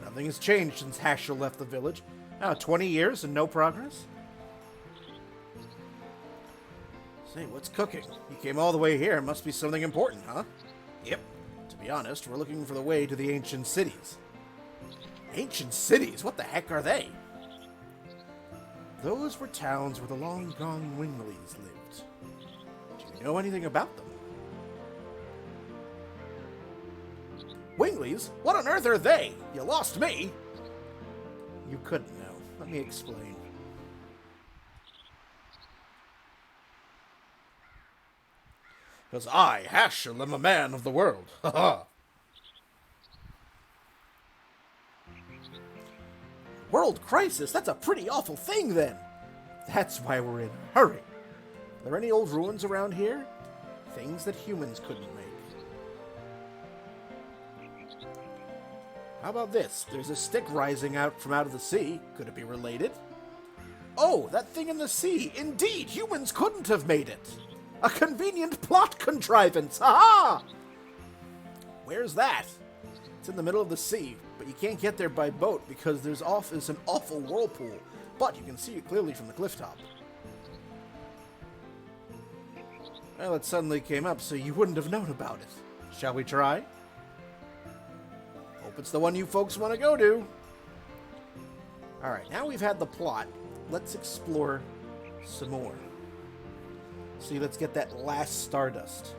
Nothing has changed since Haschel left the village. Now, 20 years and no progress? Say, what's cooking? You came all the way here. It must be something important, huh? Yep. To be honest, we're looking for the way to the ancient cities. Ancient cities? What the heck are they? Those were towns where the long-gone Winglies lived. Do you know anything about them? Winglies? What on earth are they? You lost me! You couldn't know. Let me explain. Because I, Haschel, am a man of the world. Ha ha! World crisis? That's a pretty awful thing, then. That's why we're in a hurry. Are there any old ruins around here? Things that humans couldn't make. How about this? There's a stick rising out from out of the sea. Could it be related? Oh, that thing in the sea. Indeed, humans couldn't have made it. A convenient plot contrivance. Ha-ha! Where's that? It's in the middle of the sea, but you can't get there by boat because there's an awful whirlpool. But you can see it clearly from the cliff top. Well, it suddenly came up, so you wouldn't have known about it. Shall we try? Hope it's the one you folks want to go to. Alright, now we've had the plot. Let's explore some more. See, let's get that last stardust.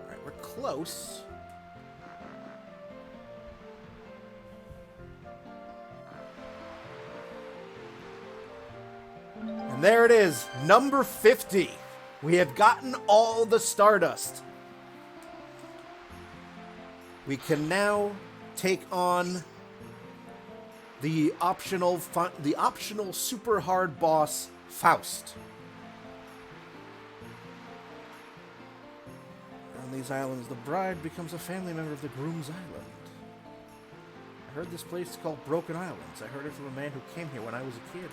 Alright, we're close. And there it is, number 50. We have gotten all the stardust. We can now take on the optional super hard boss, Faust. On these islands, the bride becomes a family member of the groom's island. I heard this place is called Broken Islands. I heard it from a man who came here when I was a kid.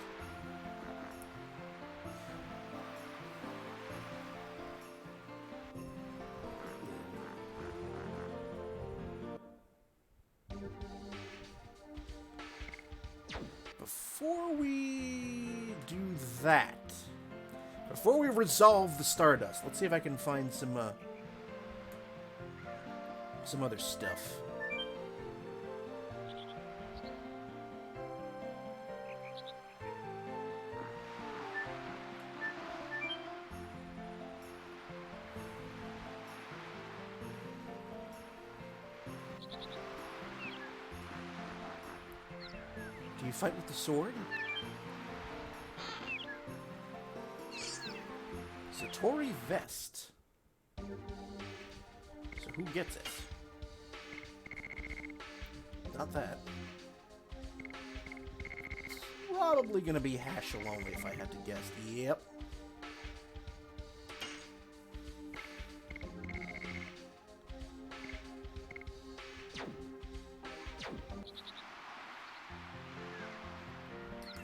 Before we do that, before we resolve the stardust, let's see if I can find some other stuff. Do you fight with the sword? Satori vest. So who gets it? Not that. Probably gonna be Haschel only if I had to guess. Yep.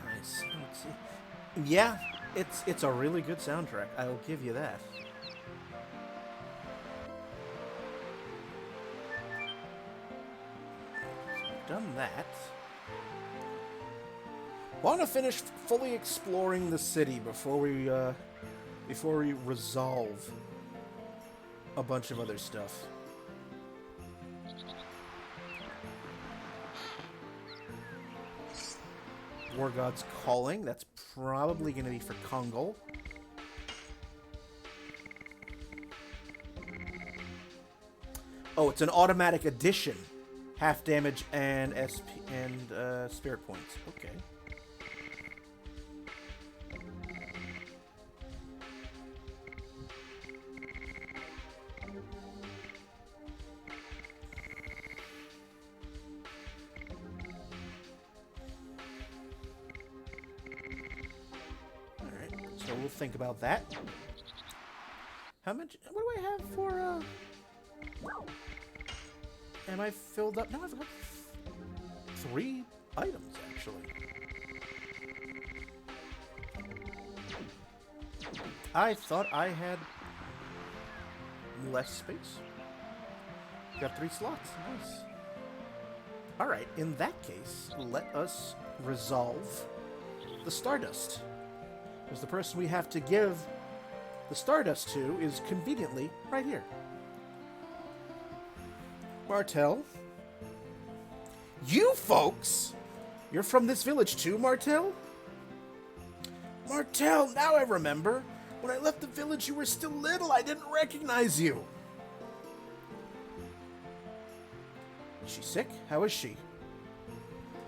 Nice. Let's see. Yeah, it's a really good soundtrack. I'll give you that. Done that. Want to finish fully exploring the city before we resolve a bunch of other stuff. War God's Calling. That's probably going to be for Kongol. Oh, it's an automatic addition. Half damage and SP and spirit points. Okay. So we'll think about that. How much? What do I have for? Am I filled up? No, I've got 3 items actually. I thought I had less space. Got 3 slots. Nice. All right. In that case, let us resolve the stardust. Because the person we have to give the stardust to is conveniently right here. Martel. You folks! You're from this village too, Martel? Martel, now I remember. When I left the village, you were still little. I didn't recognize you. Is she sick? How is she?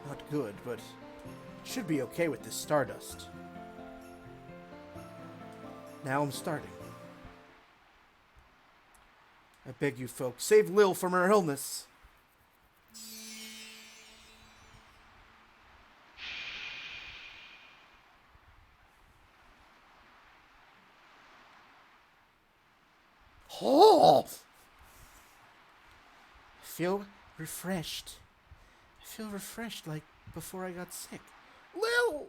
Not good, but should be okay with this stardust. Now I'm starting. I beg you folks, save Lil from her illness. Oh! I feel refreshed. I feel refreshed like before I got sick. Lil!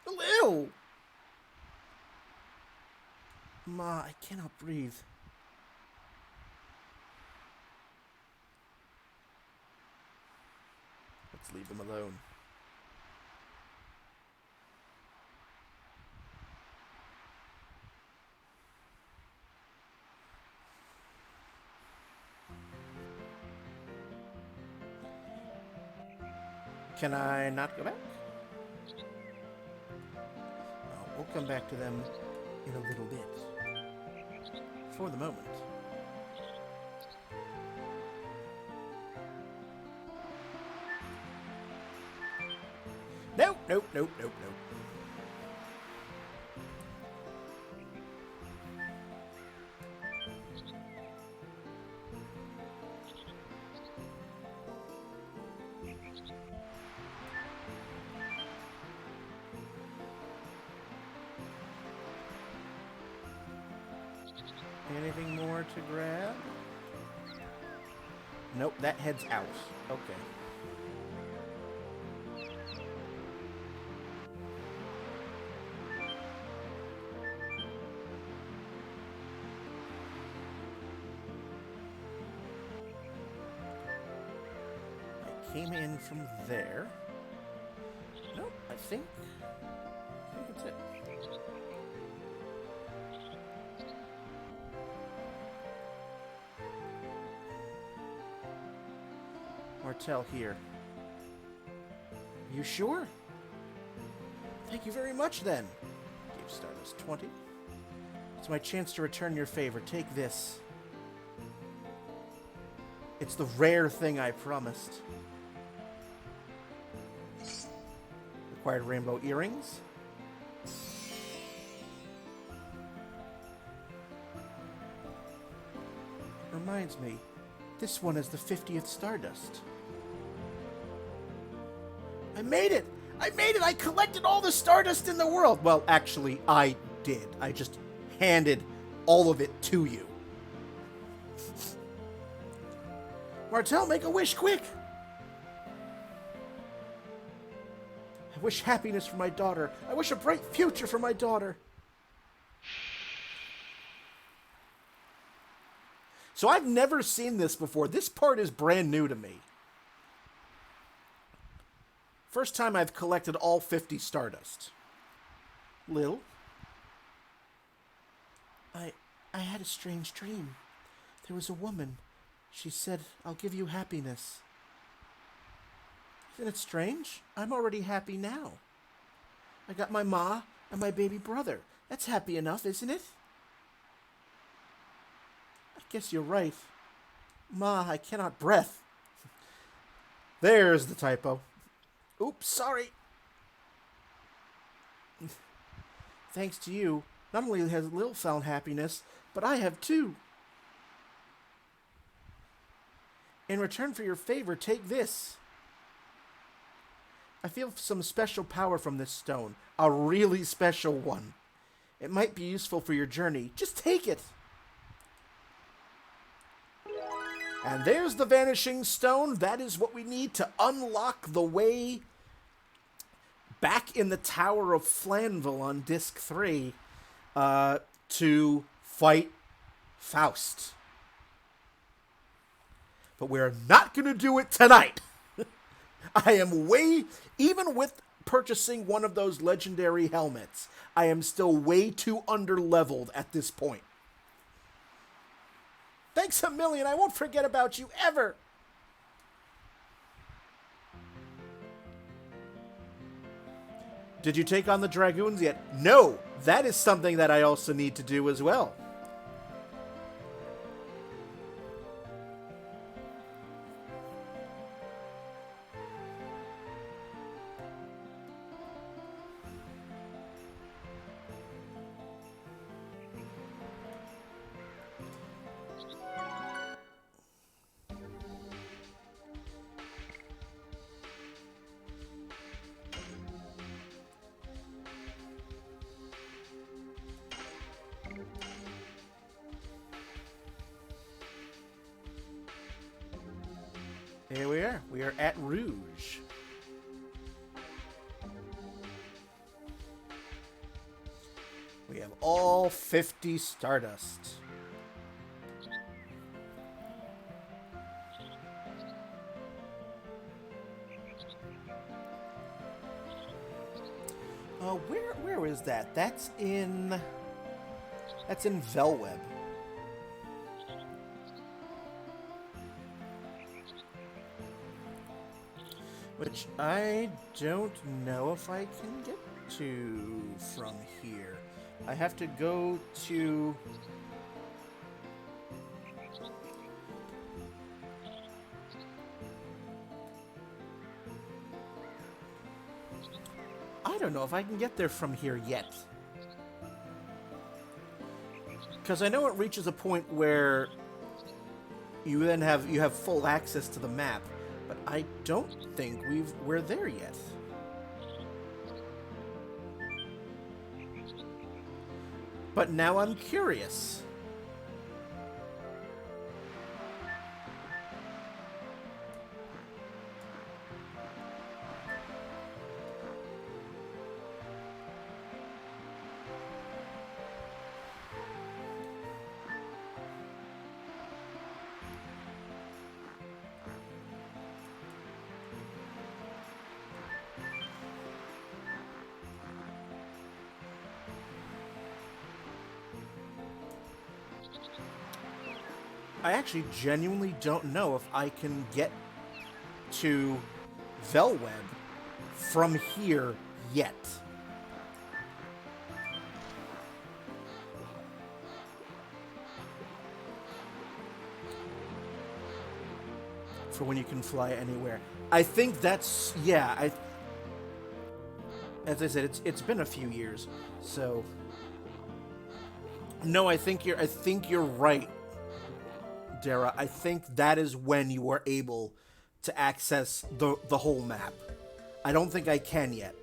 Lil! Ma, I cannot breathe. Let's leave them alone. Can I not go back? No, we'll come back to them in a little bit. For the moment. Nope, nope, nope, nope, nope. Anything more to grab? Nope, that heads out. Okay. I came in from there. Nope, I think that's it. Martel here. You sure? Thank you very much then. Gave Stardust 20. It's my chance to return your favor. Take this. It's the rare thing I promised. Required rainbow earrings. Reminds me, this one is the 50th Stardust. I made it! I made it! I collected all the Stardust in the world! Well, actually, I did. I just handed all of it to you. Martel, make a wish, quick! I wish happiness for my daughter. I wish a bright future for my daughter. So I've never seen this before. This part is brand new to me. First time I've collected all 50 stardust. Lil? I had a strange dream. There was a woman. She said, I'll give you happiness. Isn't it strange? I'm already happy now. I got my ma and my baby brother. That's happy enough, isn't it? I guess you're right. Ma, I cannot breath. There's the typo. Oops, sorry. Thanks to you, not only has Lil found happiness, but I have too. In return for your favor, take this. I feel some special power from this stone. A really special one. It might be useful for your journey. Just take it. And there's the Vanishing Stone. That is what we need to unlock the way back in the Tower of Flanville on Disc 3 to fight Faust. But we're not going to do it tonight. I am even with purchasing one of those legendary helmets, I am still way too underleveled at this point. Thanks a million. I won't forget about you ever. Did you take on the Dragoons yet? No. That is something that I also need to do as well. Here we are. We are at Rouge. We have all 50 stardust. Where is that? That's in Velweb. Which I don't know if I can get to from here. I have to go to... I don't know if I can get there from here yet. Because I know it reaches a point where you then have full access to the map. But I don't think we're there yet. But now I'm curious. I actually genuinely don't know if I can get to Velweb from here yet. For when you can fly anywhere. I think that's, yeah, as I said, it's been a few years, so no, I think you're right, Dara. I think that is when you are able to access the whole map. I don't think I can yet.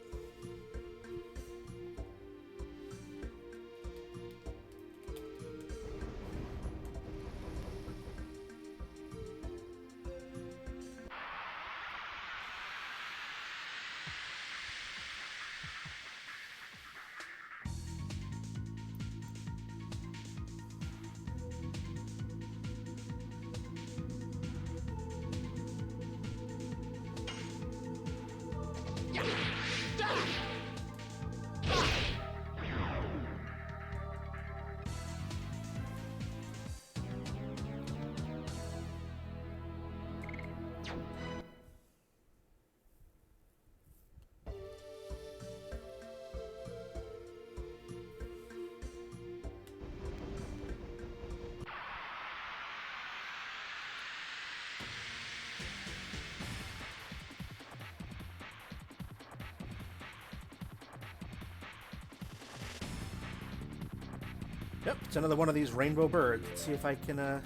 Yep, it's another one of these rainbow birds. Let's see if I can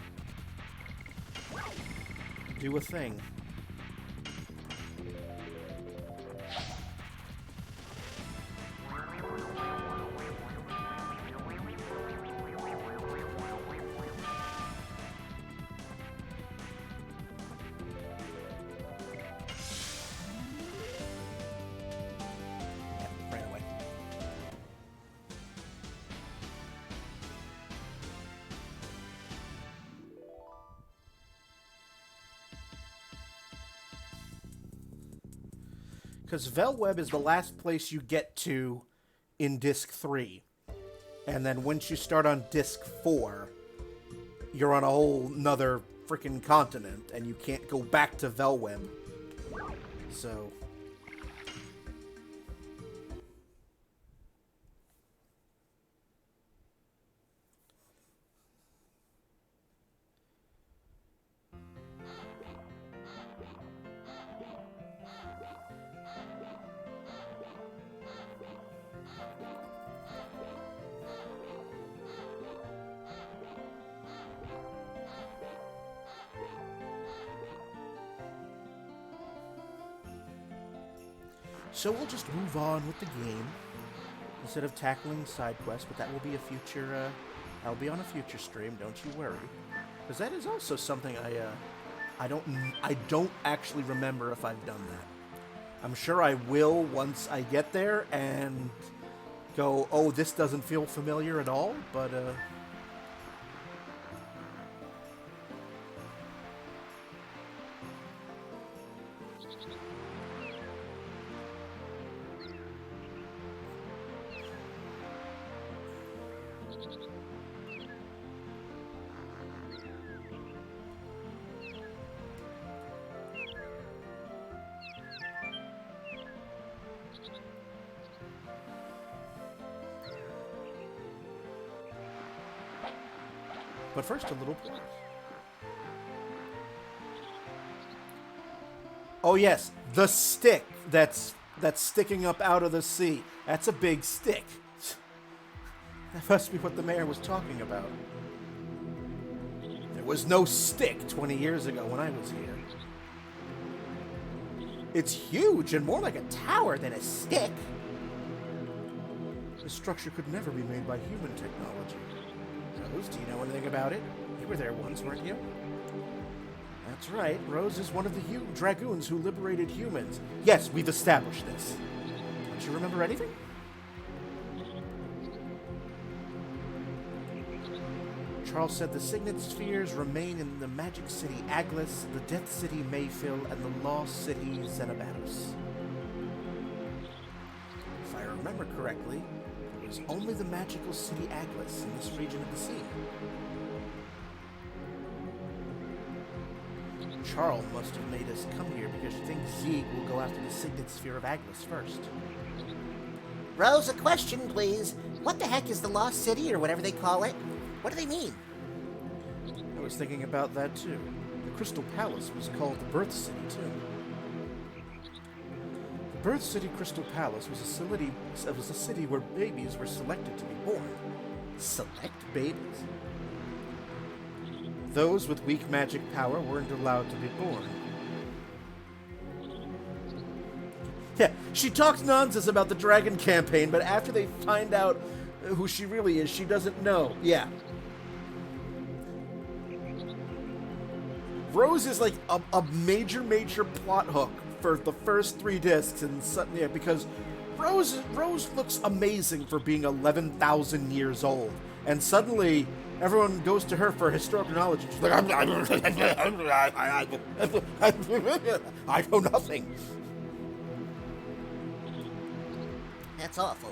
do a thing. Yeah, ran away. Because Velweb is the last place you get to in Disc 3. And then once you start on Disc 4, you're on a whole nother freaking continent, and you can't go back to Velweb. So... So we'll just move on with the game instead of tackling side quests, but that will be a future. I'll be on a future stream. Don't you worry, because that is also something I don't actually remember if I've done that. I'm sure I will once I get there and go, oh, this doesn't feel familiar at all. But first, a little pause. Oh yes, the stick that's sticking up out of the sea. That's a big stick. That must be what the mayor was talking about. There was no stick 20 years ago when I was here. It's huge and more like a tower than a stick. This structure could never be made by human technology. Rose, do you know anything about it? You were there once, weren't you? That's right. Rose is one of the Dragoons who liberated humans. Yes, we've established this. Don't you remember anything? Charle said the Signet Spheres remain in the magic city Aglis, the death city Mayfill, and the lost city Zenobatos. If I remember correctly, it was only the magical city Aglis in this region of the sea. Charle must have made us come here because she thinks Zieg will go after the Signet Sphere of Aglis first. Rose, a question, please. What the heck is the Lost City, or whatever they call it? What do they mean? I was thinking about that too. The Crystal Palace was called the Birth City too. The Birth City Crystal Palace was a city where babies were selected to be born. Select babies? Those with weak magic power weren't allowed to be born. Yeah, she talks nonsense about the dragon campaign, but after they find out who she really is, she doesn't know. Yeah. Rose is like a major plot hook for the first 3 discs, and yeah, because Rose looks amazing for being 11,000 years old, and suddenly everyone goes to her for historical knowledge, and she's like, I know nothing. That's awful.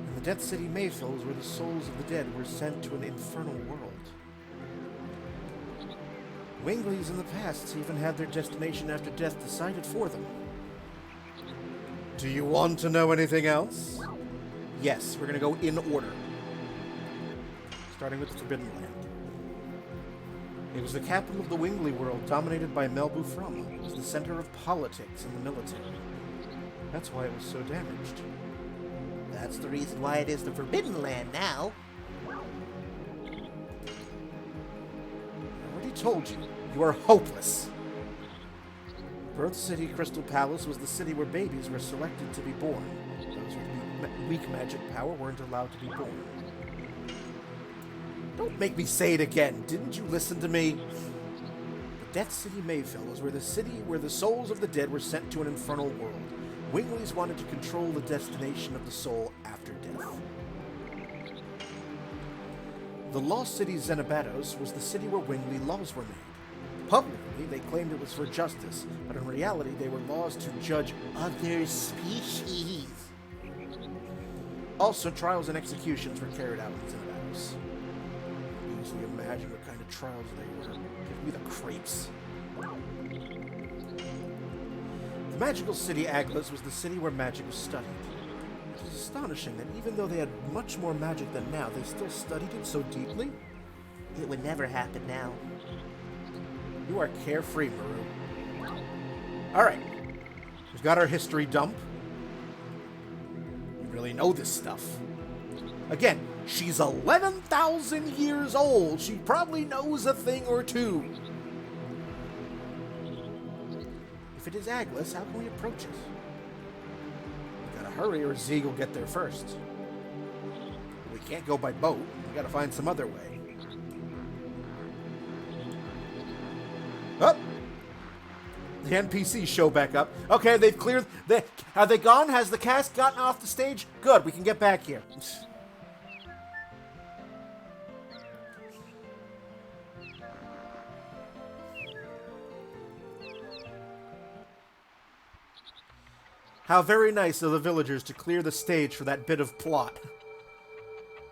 And the Death City Mayfill is where the souls of the dead were sent to an infernal world. Winglies in the past even had their destination after death decided for them. Do you want to know anything else? Yes, we're going to go in order. Starting with the Forbidden Land. It was the capital of the Wingly world, dominated by Melbu Frahma. It was the center of politics and the military. That's why it was so damaged. That's the reason why it is the Forbidden Land now. I already told you, you are hopeless. Birth City Crystal Palace was the city where babies were selected to be born. Those with weak magic power weren't allowed to be born. Don't make me say it again. Didn't you listen to me? The Death City Mayfield was where the city where the souls of the dead were sent to an infernal world. Winglies wanted to control the destination of the soul after death. The Lost City Xenobatos was the city where Wingly laws were made. Publicly, they claimed it was for justice, but in reality, they were laws to judge Other species. Also, trials and executions were carried out in Xenobatos. Easily imagine what kind of trials they were. Give me the creeps. The magical city Aglis was the city where magic was studied. It is astonishing that even though they had much more magic than now, they still studied it so deeply. It would never happen now. You are carefree, Maru. Alright. We've got our history dump. You really know this stuff. Again, she's 11,000 years old. She probably knows a thing or two. If it is Aglis, how can we approach it? We gotta hurry or Zieg will get there first. We can't go by boat. We gotta find some other way. Up! The NPCs show back up. Okay, they've cleared... Are they gone? Has the cast gotten off the stage? Good, we can get back here. How very nice of the villagers to clear the stage for that bit of plot.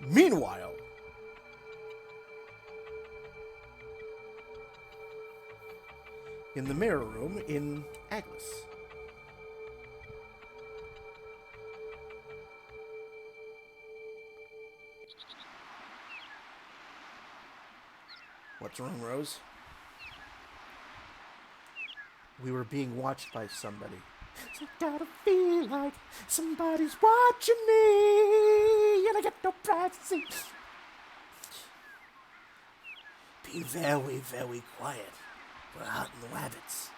Meanwhile... in the mirror room in Aglis. What's wrong, Rose? We were being watched by somebody. I gotta feel like somebody's watching me, and I get no privacy. Be very, very quiet. We're out in the rabbits.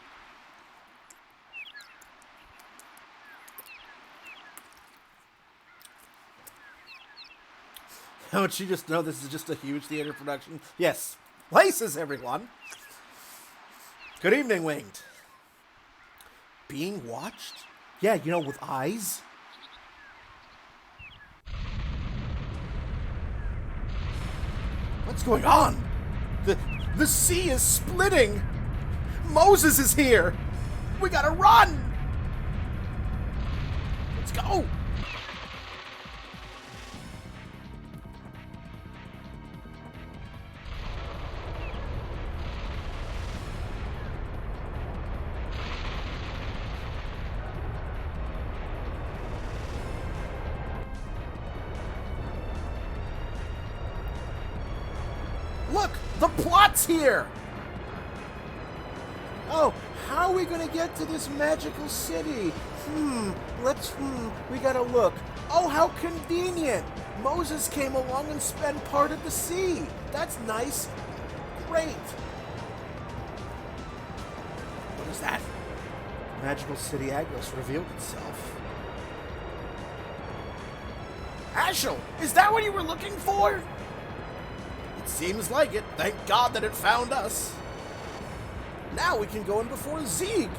Don't you just know this is just a huge theater production? Yes. Places, everyone. Good evening, Winged. Being watched? Yeah, you know, with eyes. What's going on? The sea is splitting. Moses is here. We gotta run. Let's go. Look, the plot's here. Oh, how are we gonna get to this magical city? We gotta look. Oh, how convenient. Moses came along and spent part of the sea. That's nice. Great. What is that? Magical city Aglis revealed itself. Haschel, is that what you were looking for? It seems like it. Thank God that it found us. Now we can go in before Zieg.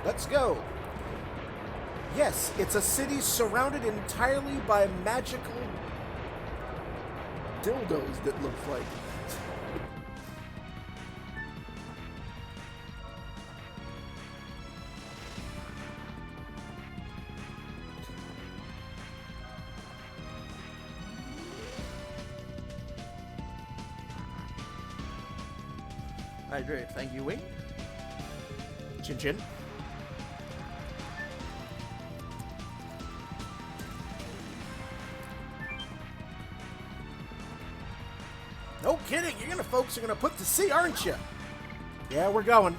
Let's go. Yes, it's a city surrounded entirely by magical dildos that look like. Hydrate. Thank you, Wing. Chin chin. No kidding. You're gonna folks are gonna put to sea, aren't you? Yeah, we're going.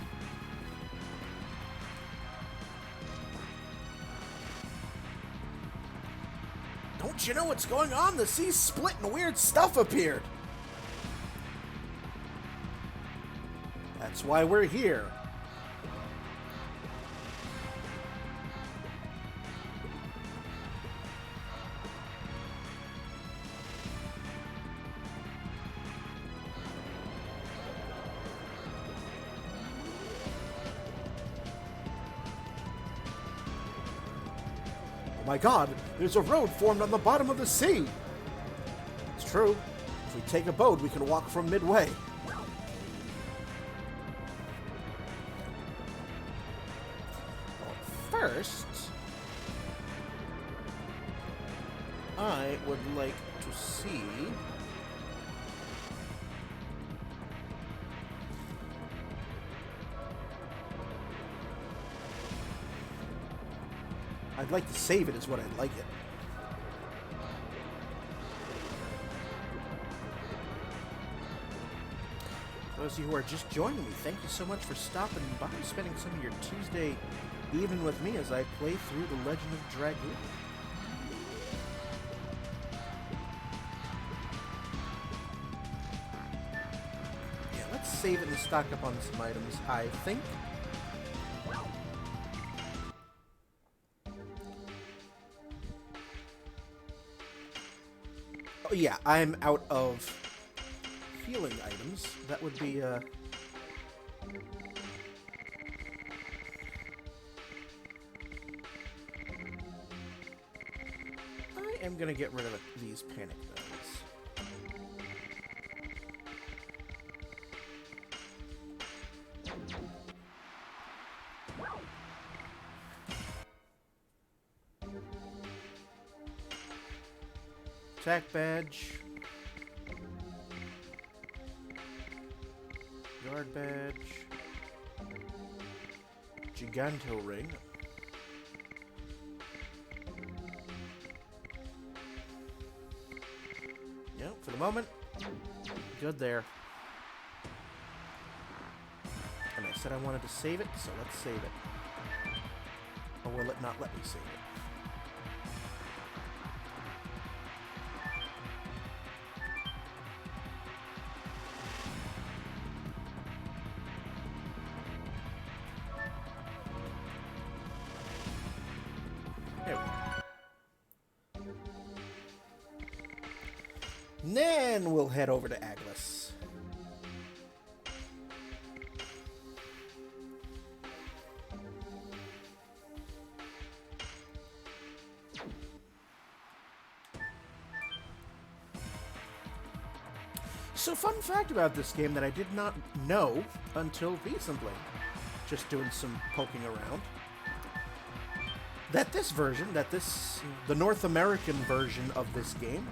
Don't you know what's going on? The sea's split and weird stuff appeared. That's why we're here. Oh my God, there's a road formed on the bottom of the sea. It's true. If we take a boat, we can walk from midway. First, I would like to see I'd like to save it is what I'd like it. Those of you who are just joining me, thank you so much for stopping by, spending some of your Tuesday evening with me as I play through The Legend of Dragoon. Yeah, let's save it and stock up on some items, I think. Oh yeah, I'm out of healing items. That would be, I am gonna get rid of these panic bells. Attack badge. Guard badge. Giganto ring. Yep, for the moment, good there. And I said I wanted to save it, so let's save it. Or will it not let me save it? And then we'll head over to Aglis. So, fun fact about this game that I did not know until recently, just doing some poking around, that the North American version of this game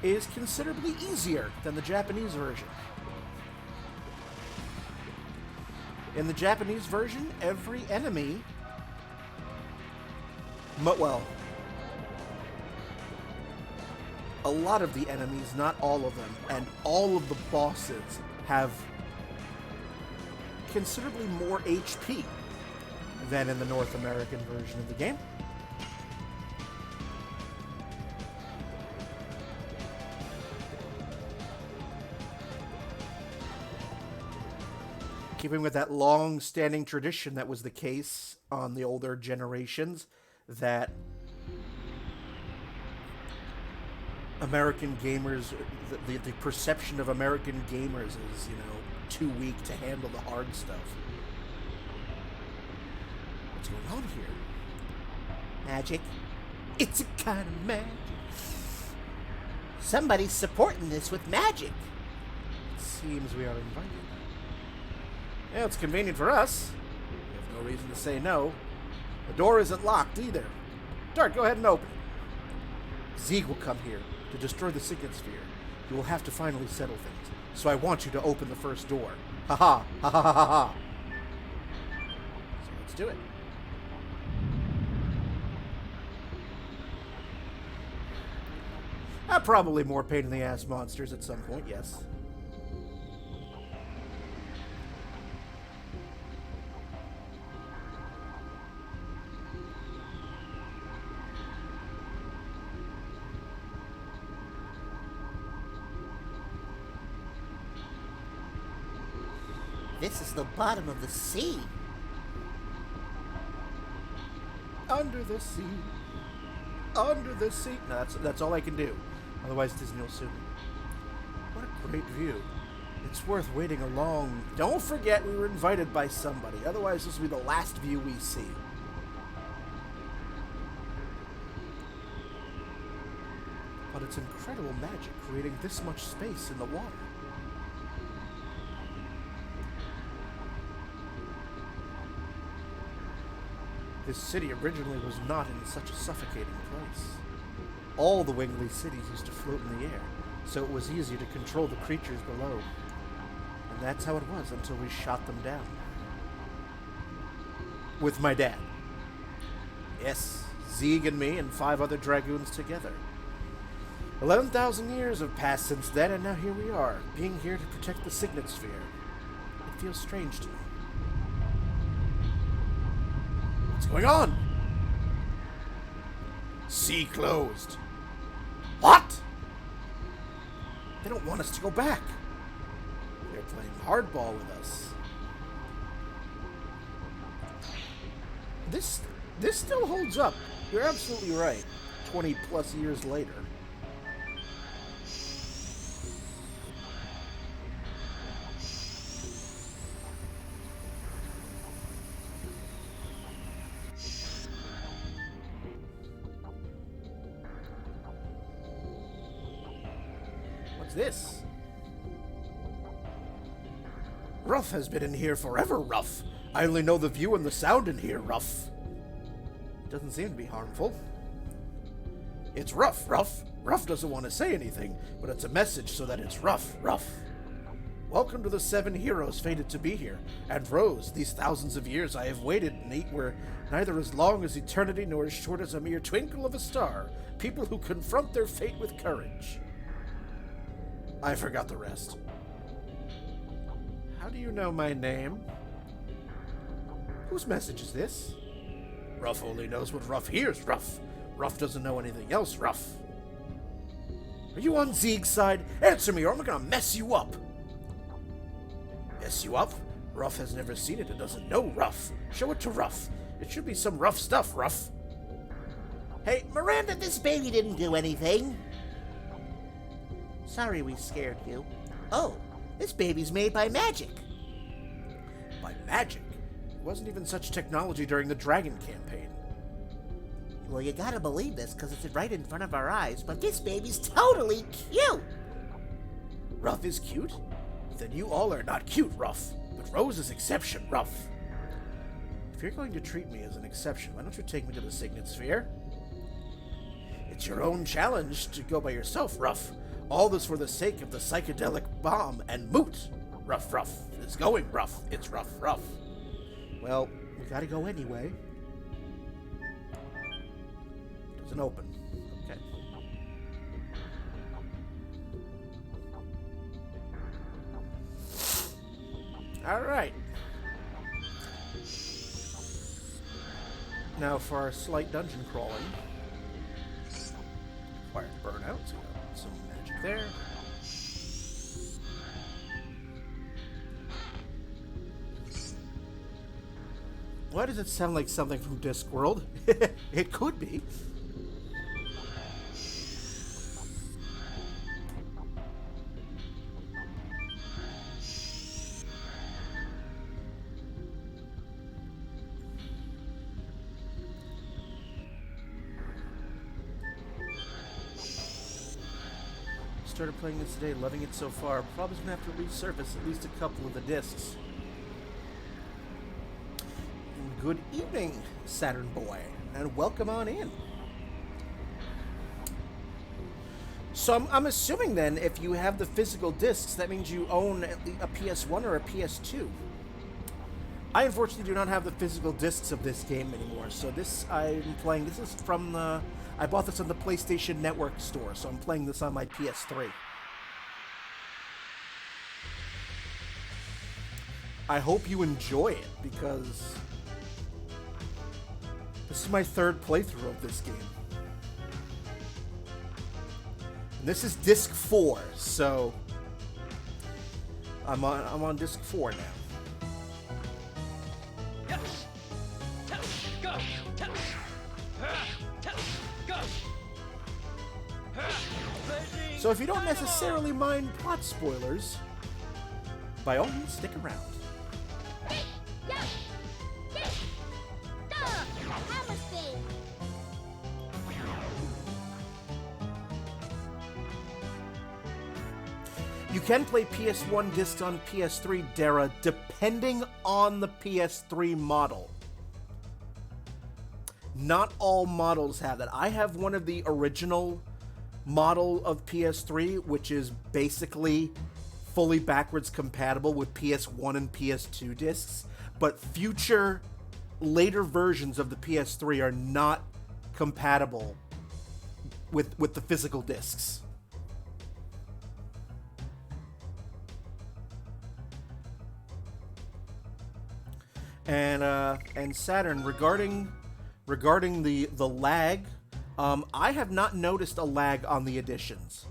is considerably easier than the Japanese version. In the Japanese version, every enemy, well, a lot of the enemies, not all of them, and all of the bosses have considerably more HP than in the North American version of the game. Keeping with that long-standing tradition that was the case on the older generations, that American gamers, the perception of American gamers is, too weak to handle the hard stuff. What's going on here? Magic. It's a kind of magic. Somebody's supporting this with magic. It seems we are invited. Yeah, it's convenient for us. We have no reason to say no. The door isn't locked either. Dart, go ahead and open it. Zieg will come here to destroy the Signet Sphere. You will have to finally settle things. So I want you to open the first door. Ha ha ha ha ha ha. So let's do it. Probably more pain in the ass monsters at some point, yes. This is the bottom of the sea. Under the sea. Under the sea. No, that's all I can do. Otherwise, Disney will sue me. What a great view. It's worth waiting a long... Don't forget we were invited by somebody. Otherwise, this will be the last view we see. But it's incredible magic creating this much space in the water. This city originally was not in such a suffocating place. All the Wingly cities used to float in the air, so it was easy to control the creatures below. And that's how it was until we shot them down. With my dad. Yes, Zieg and me and 5 other Dragoons together. 11,000 years have passed since then, and now here we are, being here to protect the Signet Sphere. It feels strange to me. What's going on? Sea closed. What? They don't want us to go back. They're playing hardball with us. This still holds up. You're absolutely right. 20 plus years later. This? Ruff has been in here forever, Ruff. I only know the view and the sound in here, Ruff. Doesn't seem to be harmful. It's Ruff, Ruff. Ruff doesn't want to say anything, but it's a message so that it's Ruff, Ruff. Welcome to the 7 heroes fated to be here. And Rose, these thousands of years I have waited and ate were neither as long as eternity nor as short as a mere twinkle of a star. People who confront their fate with courage. I forgot the rest. How do you know my name? Whose message is this? Ruff only knows what Ruff hears, Ruff. Ruff doesn't know anything else, Ruff. Are you on Zieg's side? Answer me or I'm gonna mess you up. Mess you up? Ruff has never seen it and doesn't know Ruff. Show it to Ruff. It should be some rough stuff, Ruff. Hey, Miranda, this baby didn't do anything. Sorry we scared you. Oh, this baby's made by magic. By magic? It wasn't even such technology during the Dragon campaign. Well, you gotta believe this, because it's right in front of our eyes, but this baby's totally cute! Ruff is cute? Then you all are not cute, Ruff. But Rose is exception, Ruff. If you're going to treat me as an exception, why don't you take me to the Signet Sphere? It's your own challenge to go by yourself, Ruff. All this for the sake of the psychedelic bomb and moot. Ruff, Ruff is going, Ruff. It's Ruff, Ruff. Well, we gotta go anyway. Doesn't open. Okay. Alright. Now for our slight dungeon crawling. Required burnout, so we got some magic there. Why does it sound like something from Discworld? It could be. Started playing this today, loving it so far. Probably gonna have to resurface at least a couple of the discs. Good evening, Saturn Boy, and welcome on in. So I'm assuming then, if you have the physical discs, that means you own at least a PS1 or a PS2. I unfortunately do not have the physical discs of this game anymore, so this I'm playing. This is from the. I bought this on the PlayStation Network store, so I'm playing this on my PS3. I hope you enjoy it, because this is my third playthrough of this game. And this is disc 4, so I'm on disc 4 now. So if you don't necessarily mind plot spoilers, by all means stick around. You can play PS1 discs on PS3, Dara, depending on the PS3 model. Not all models have that. I have one of the original model of PS3, which is basically fully backwards compatible with PS1 and PS2 discs, but future later versions of the PS3 are not compatible with the physical discs. And Saturn, regarding the lag, I have not noticed a lag on the editions.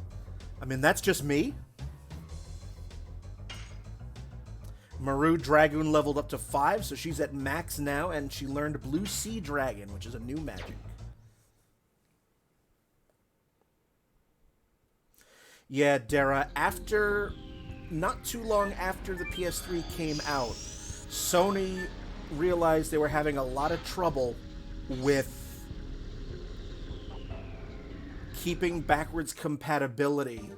I mean, that's just me. Maru Dragoon leveled up to 5, so she's at max now, and she learned Blue Sea Dragon, which is a new magic. Yeah, Dara, not too long after the PS3 came out, Sony realized they were having a lot of trouble with keeping backwards compatibility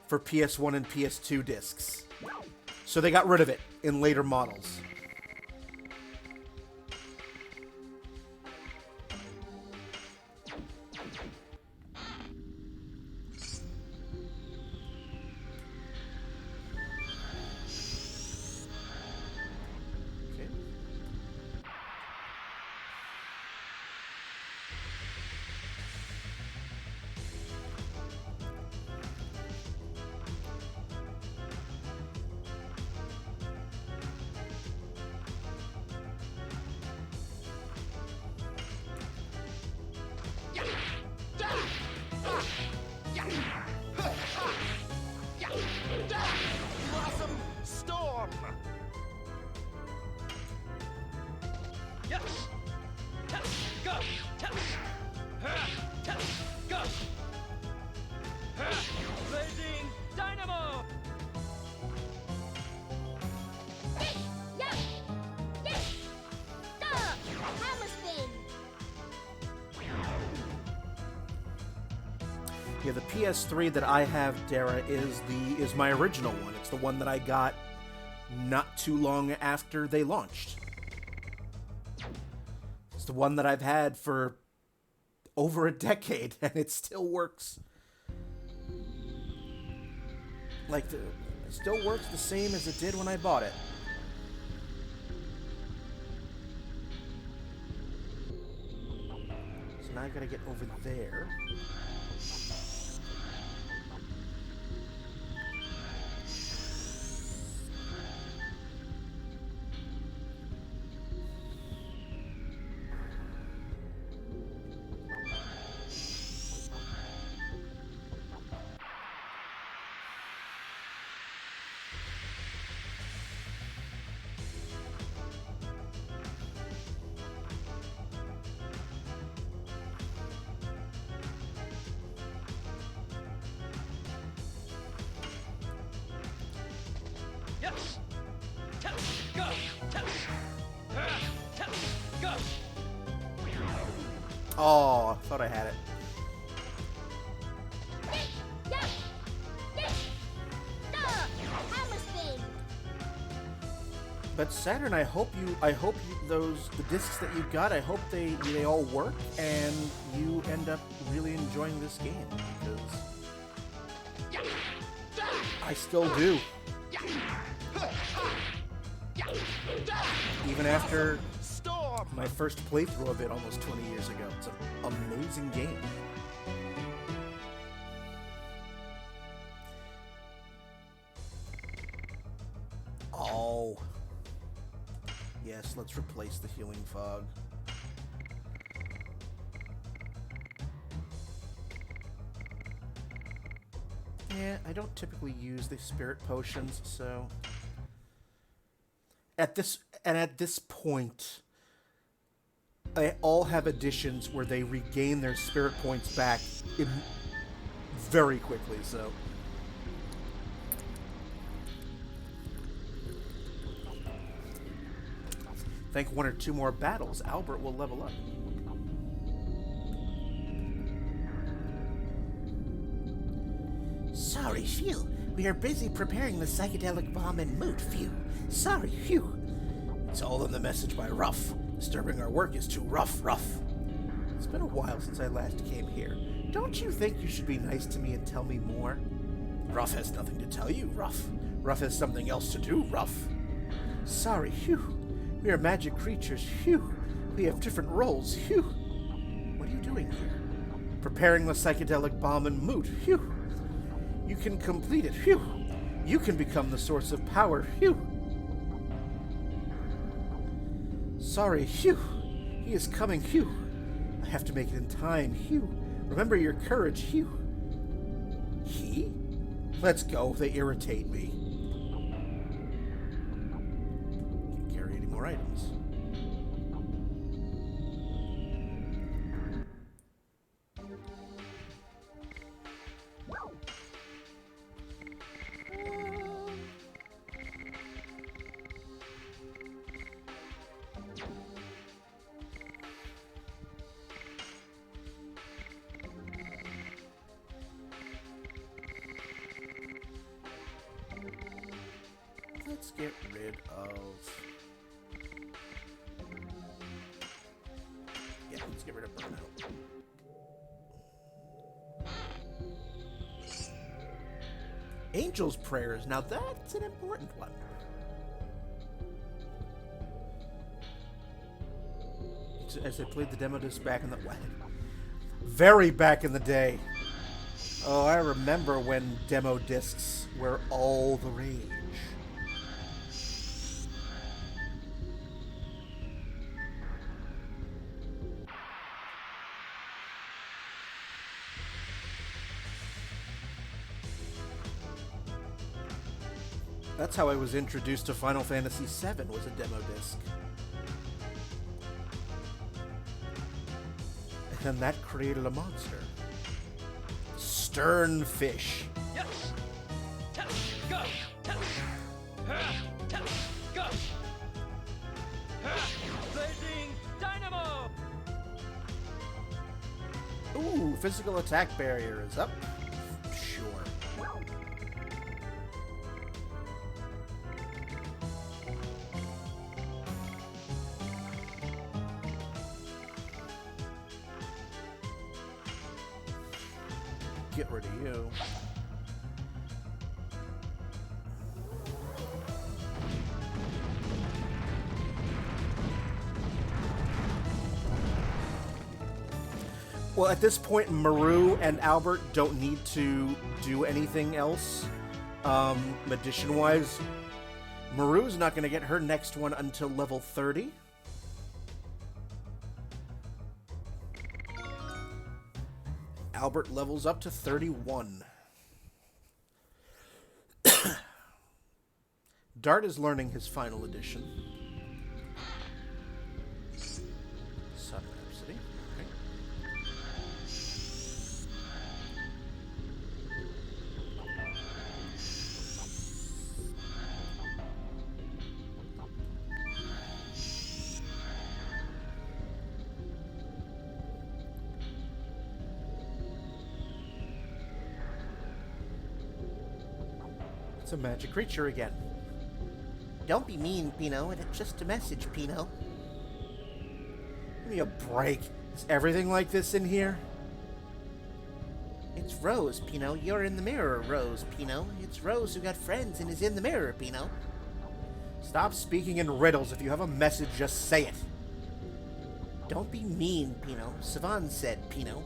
for PS1 and PS2 discs. So they got rid of it in later models. Blossom storm. Yes. Go. Go. Blazing dynamo. Yeah, the PS3 that I have, Dara, is my original one. It's the one that I got not too long after they launched. It's the one that I've had for over a decade, and it still works. It still works the same as it did when I bought it. So now I gotta get over there. Yes. Go. Go. Oh, I thought I had it. But Saturn, I hope the discs that you got, I hope they all work and you end up really enjoying this game, because I still do. Even after Storm. my first playthrough of it almost 20 years ago. It's an amazing game. Oh. Yes, let's replace the healing fog. Yeah, I don't typically use the spirit potions, so at this point, they all have additions where they regain their spirit points back very quickly, so I think 1 or 2 more battles, Albert will level up. Sorry, phew. We are busy preparing the psychedelic bomb in moot, phew. Sorry, phew. It's all in the message by Ruff. Disturbing our work is too rough. It's been a while since I last came here. Don't you think you should be nice to me and tell me more? Ruff has nothing to tell you, Ruff. Ruff has something else to do, Ruff. Sorry, phew. We are magic creatures, phew. We have different roles, phew. What are you doing here? Preparing the psychedelic bomb in moot, phew. You can complete it, phew. You can become the source of power, phew. Sorry, phew. He is coming, phew. I have to make it in time, phew. Remember your courage, phew. He? Let's go, they irritate me. Can't carry any more items. Let's get rid of... Yeah, let's get rid of Burnout. Angel's Prayers. Now that's an important one. As I played the demo disc back in the... Very back in the day. Oh, I remember when demo discs were all the rage. That's how I was introduced to Final Fantasy VII, was a demo disc. And then that created a monster. Stern Fish. Yes. Go. Go. Blazing dynamo. Ooh, physical attack barrier is up. Sure. Get rid of you. Well, at this point, Maru and Albert don't need to do anything else. Magician-wise, Maru's not going to get her next one until level 30. Albert levels up to 31. Dart is learning his final edition. Sun Rhapsody. Okay. It's a magic creature again. Don't be mean, Pino. It's just a message, Pino. Give me a break. Is everything like this in here? It's Rose, Pino. You're in the mirror, Rose, Pino. It's Rose who got friends and is in the mirror, Pino. Stop speaking in riddles. If you have a message, just say it. Don't be mean, Pino. Savan said, Pino.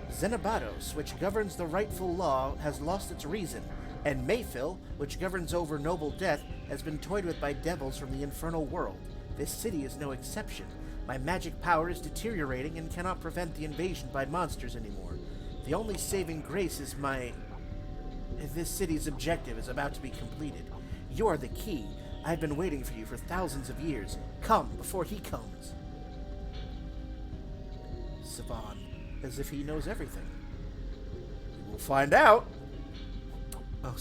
Xenobados, which governs the rightful law, has lost its reason, and Mayfill, which governs over noble death, has been toyed with by devils from the infernal world. This city is no exception. My magic power is deteriorating and cannot prevent the invasion by monsters anymore. The only saving grace is this city's objective is about to be completed. You are the key. I've been waiting for you for thousands of years. Come, before he comes. Savan, as if he knows everything. We'll find out. Oh,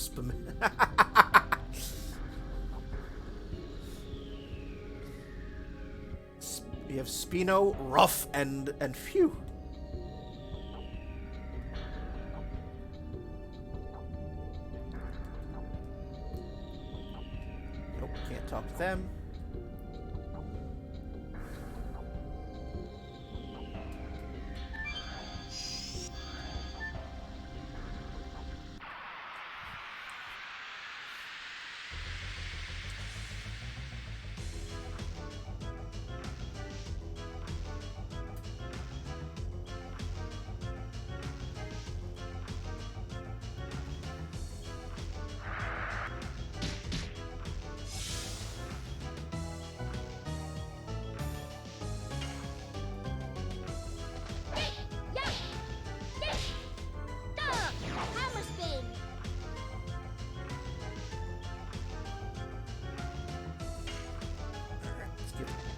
We have Spino, Rough, and Phew. Nope, can't talk to them.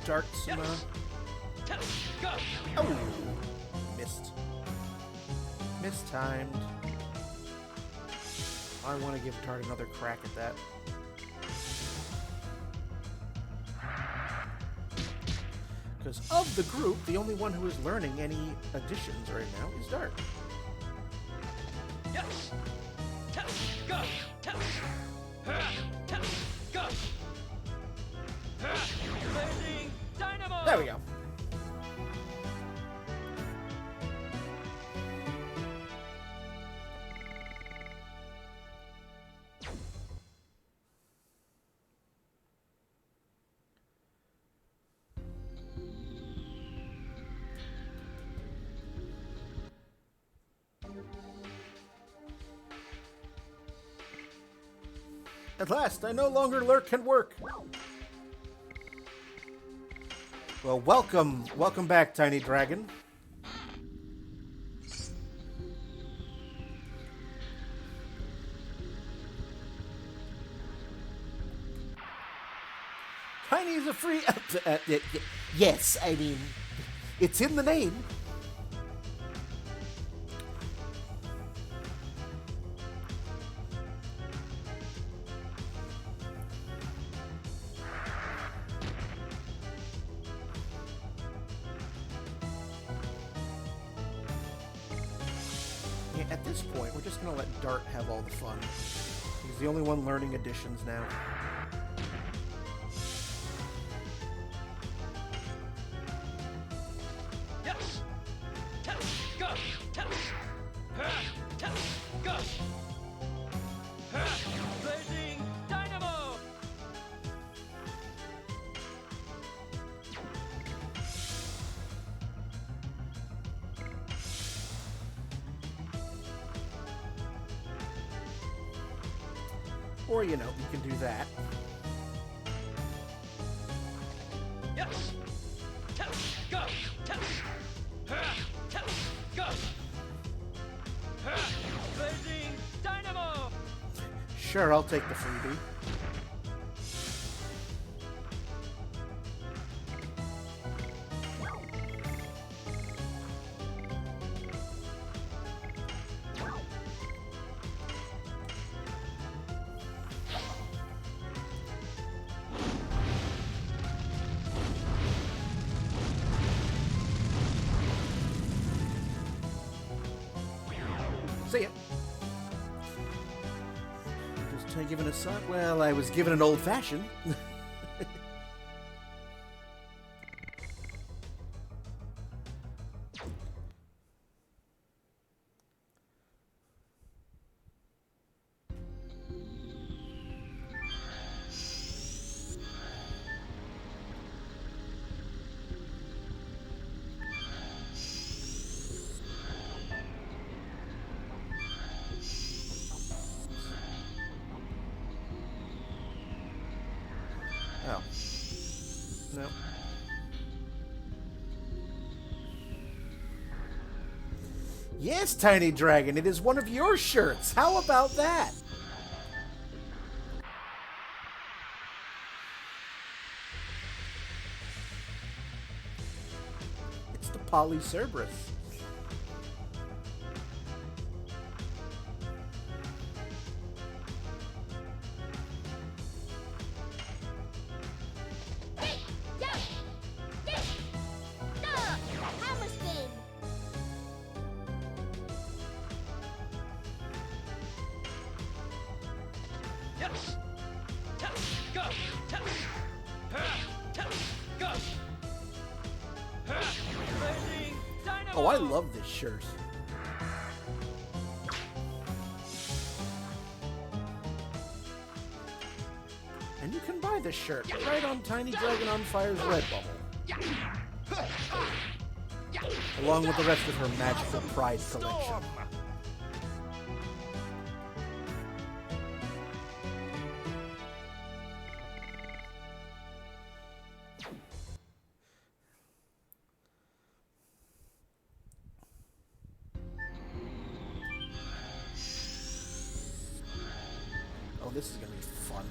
Dart some, Oh! Missed. Mistimed. I want to give Dart another crack at that. Because of the group, the only one who is learning any additions right now is Dart. Yes. Go. Go. Blazing dynamo. There we go. At last, I no longer lurk can work. Well, welcome back, Tiny Dragon. Tiny is a free... Yes, I mean, it's in the name. At this point, we're just going to let Dart have all the fun. He's the only one learning additions now. Yes. Go. Go. Blazing dynamo. Or, you know, you can do that. Yes. Go. Go. Blazing dynamo. Sure, I'll take the freebie. See ya. Just given a son. Well, I was given an old-fashioned. Oh. No. Yes, Tiny Dragon, it is one of your shirts. How about that? It's the Polycerberus. Yes. Tap. Go. Tap. Tap. Go. Blazing dynamo. Oh, I love this shirt. And you can buy this shirt right on Tiny Dragon on Fire's Redbubble. Along with the rest of her Magical Pride collection. Storm. Oh, this is gonna be fun.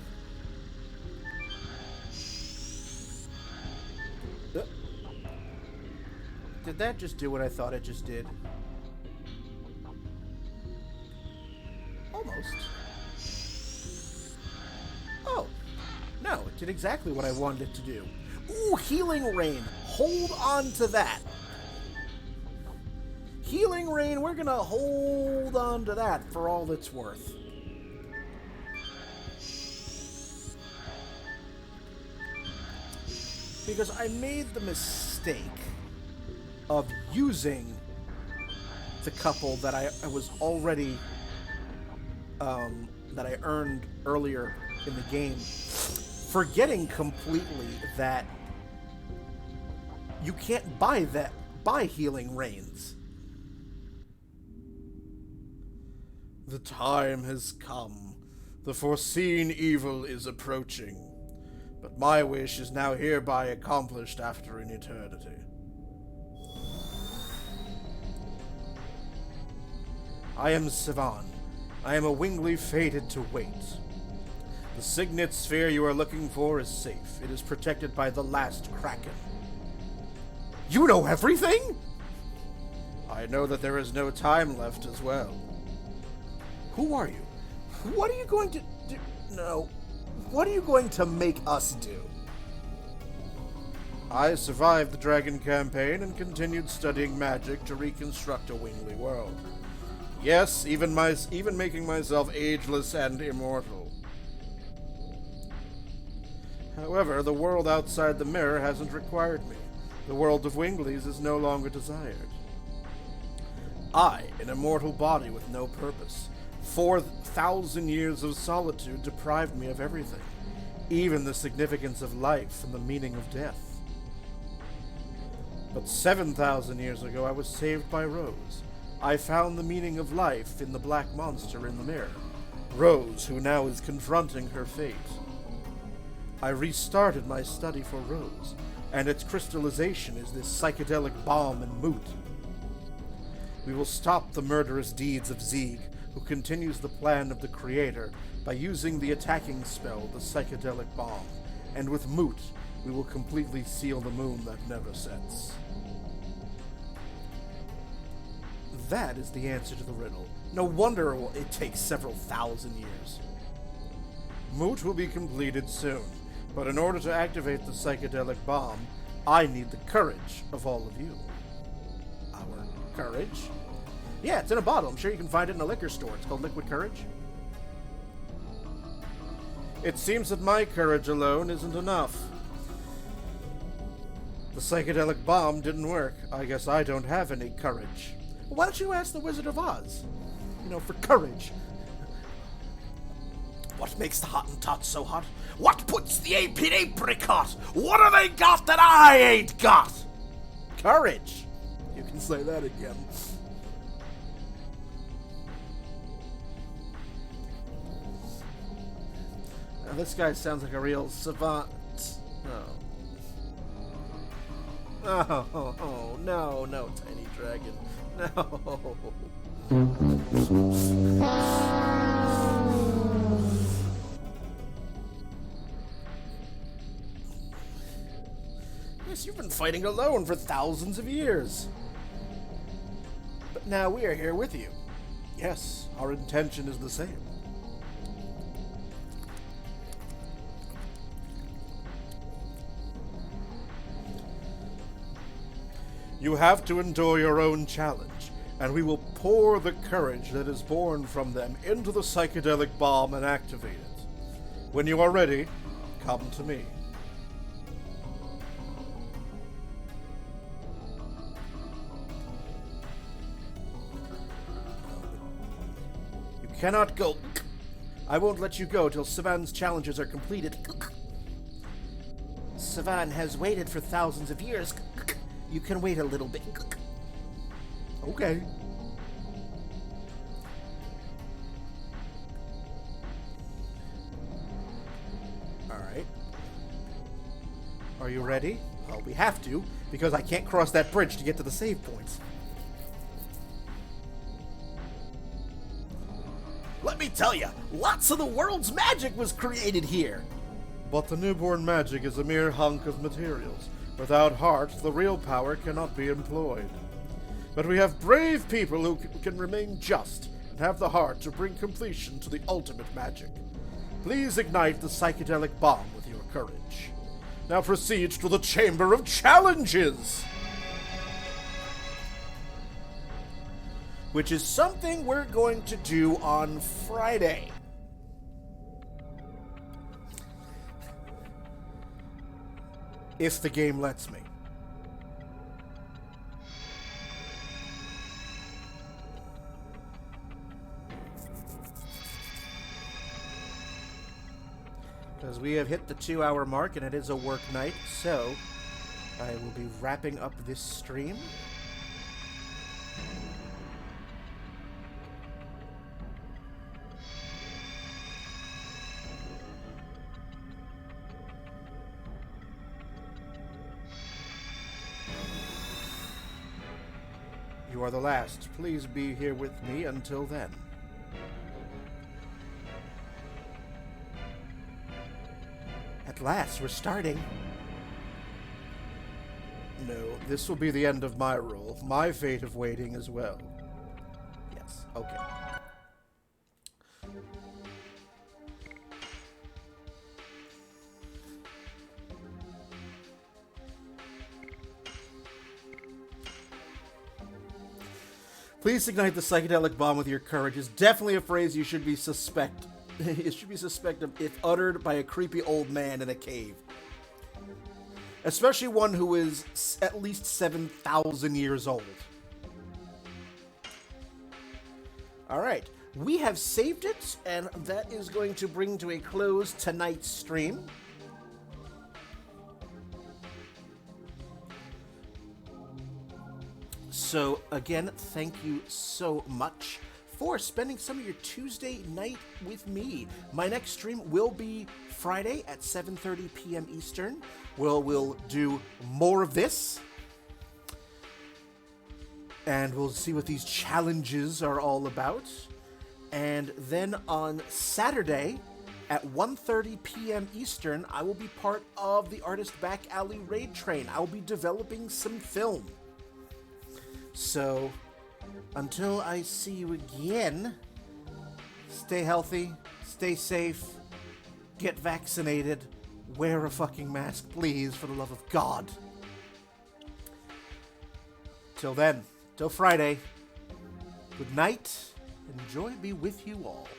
Did that just do what I thought it just did? Almost. Oh. No, it did exactly what I wanted it to do. Ooh, Healing Rain. Hold on to that. Healing Rain, we're gonna hold on to that for all it's worth. Because I made the mistake of using the couple that I was already, that I earned earlier in the game, forgetting completely that you can't buy Healing Rains. The time has come. The foreseen evil is approaching. But my wish is now hereby accomplished after an eternity. I am Sivan. I am a wingly fated to wait. The Signet Sphere you are looking for is safe. It is protected by the last Kraken. You know everything? I know that there is no time left as well. Who are you? What are you going to do? No. What are you going to make us do? I survived the Dragon campaign and continued studying magic to reconstruct a wingly world. Yes, even making myself ageless and immortal. However, the world outside the mirror hasn't required me. The world of winglies is no longer desired. I, an immortal body with no purpose. 4,000 years of solitude deprived me of everything, even the significance of life and the meaning of death. But 7,000 years ago, I was saved by Rouge. I found the meaning of life in the black monster in the mirror. Rouge, who now is confronting her fate. I restarted my study for Rouge, and its crystallization is this psychedelic bomb and moot. We will stop the murderous deeds of Zieg, who continues the plan of the Creator by using the attacking spell, the psychedelic bomb, and with Moot, we will completely seal the moon that never sets. That is the answer to the riddle. No wonder it takes several thousand years. Moot will be completed soon, but in order to activate the psychedelic bomb, I need the courage of all of you. Our courage? Yeah, it's in a bottle. I'm sure you can find it in a liquor store. It's called Liquid Courage. It seems that my courage alone isn't enough. The psychedelic bomb didn't work. I guess I don't have any courage. Well, why don't you ask the Wizard of Oz? You know, for courage. What makes the Hottentot so hot? What puts the ape in apricot? What have they got that I ain't got? Courage. You can say that again. Now, this guy sounds like a real savant. Oh, no, no, tiny dragon. No. Yes, you've been fighting alone for thousands of years. But now we are here with you. Yes, our intention is the same. You have to endure your own challenge, and we will pour the courage that is born from them into the psychedelic bomb and activate it. When you are ready, come to me. You cannot go. I won't let you go till Savan's challenges are completed. Savan has waited for thousands of years. You can wait a little bit. Okay. Alright. Are you ready? Well, we have to, because I can't cross that bridge to get to the save points. Let me tell you, lots of the world's magic was created here. But the newborn magic is a mere hunk of materials. Without heart, the real power cannot be employed. But we have brave people who can remain just and have the heart to bring completion to the ultimate magic. Please ignite the psychedelic bomb with your courage. Now proceed to the Chamber of Challenges! Which is something we're going to do on Friday. If the game lets me. Because we have hit the 2-hour mark and it is a work night, so I will be wrapping up this stream. You are the last. Please be here with me until then. At last, we're starting. No, this will be the end of my rule. My fate of waiting as well. Yes, okay. Please ignite the psychedelic bomb with your courage is definitely a phrase you should be suspect. It should be suspected if uttered by a creepy old man in a cave. Especially one who is at least 7,000 years old. Alright, we have saved it, and that is going to bring to a close tonight's stream. So, again, thank you so much for spending some of your Tuesday night with me. My next stream will be Friday at 7:30 p.m. Eastern, where we'll do more of this. And we'll see what these challenges are all about. And then on Saturday at 1:30 p.m. Eastern, I will be part of the Artist Back Alley Raid Train. I will be developing some film. So, until I see you again, stay healthy, stay safe, get vaccinated, wear a fucking mask, please, for the love of God. Till then, till Friday, good night, and joy be with you all.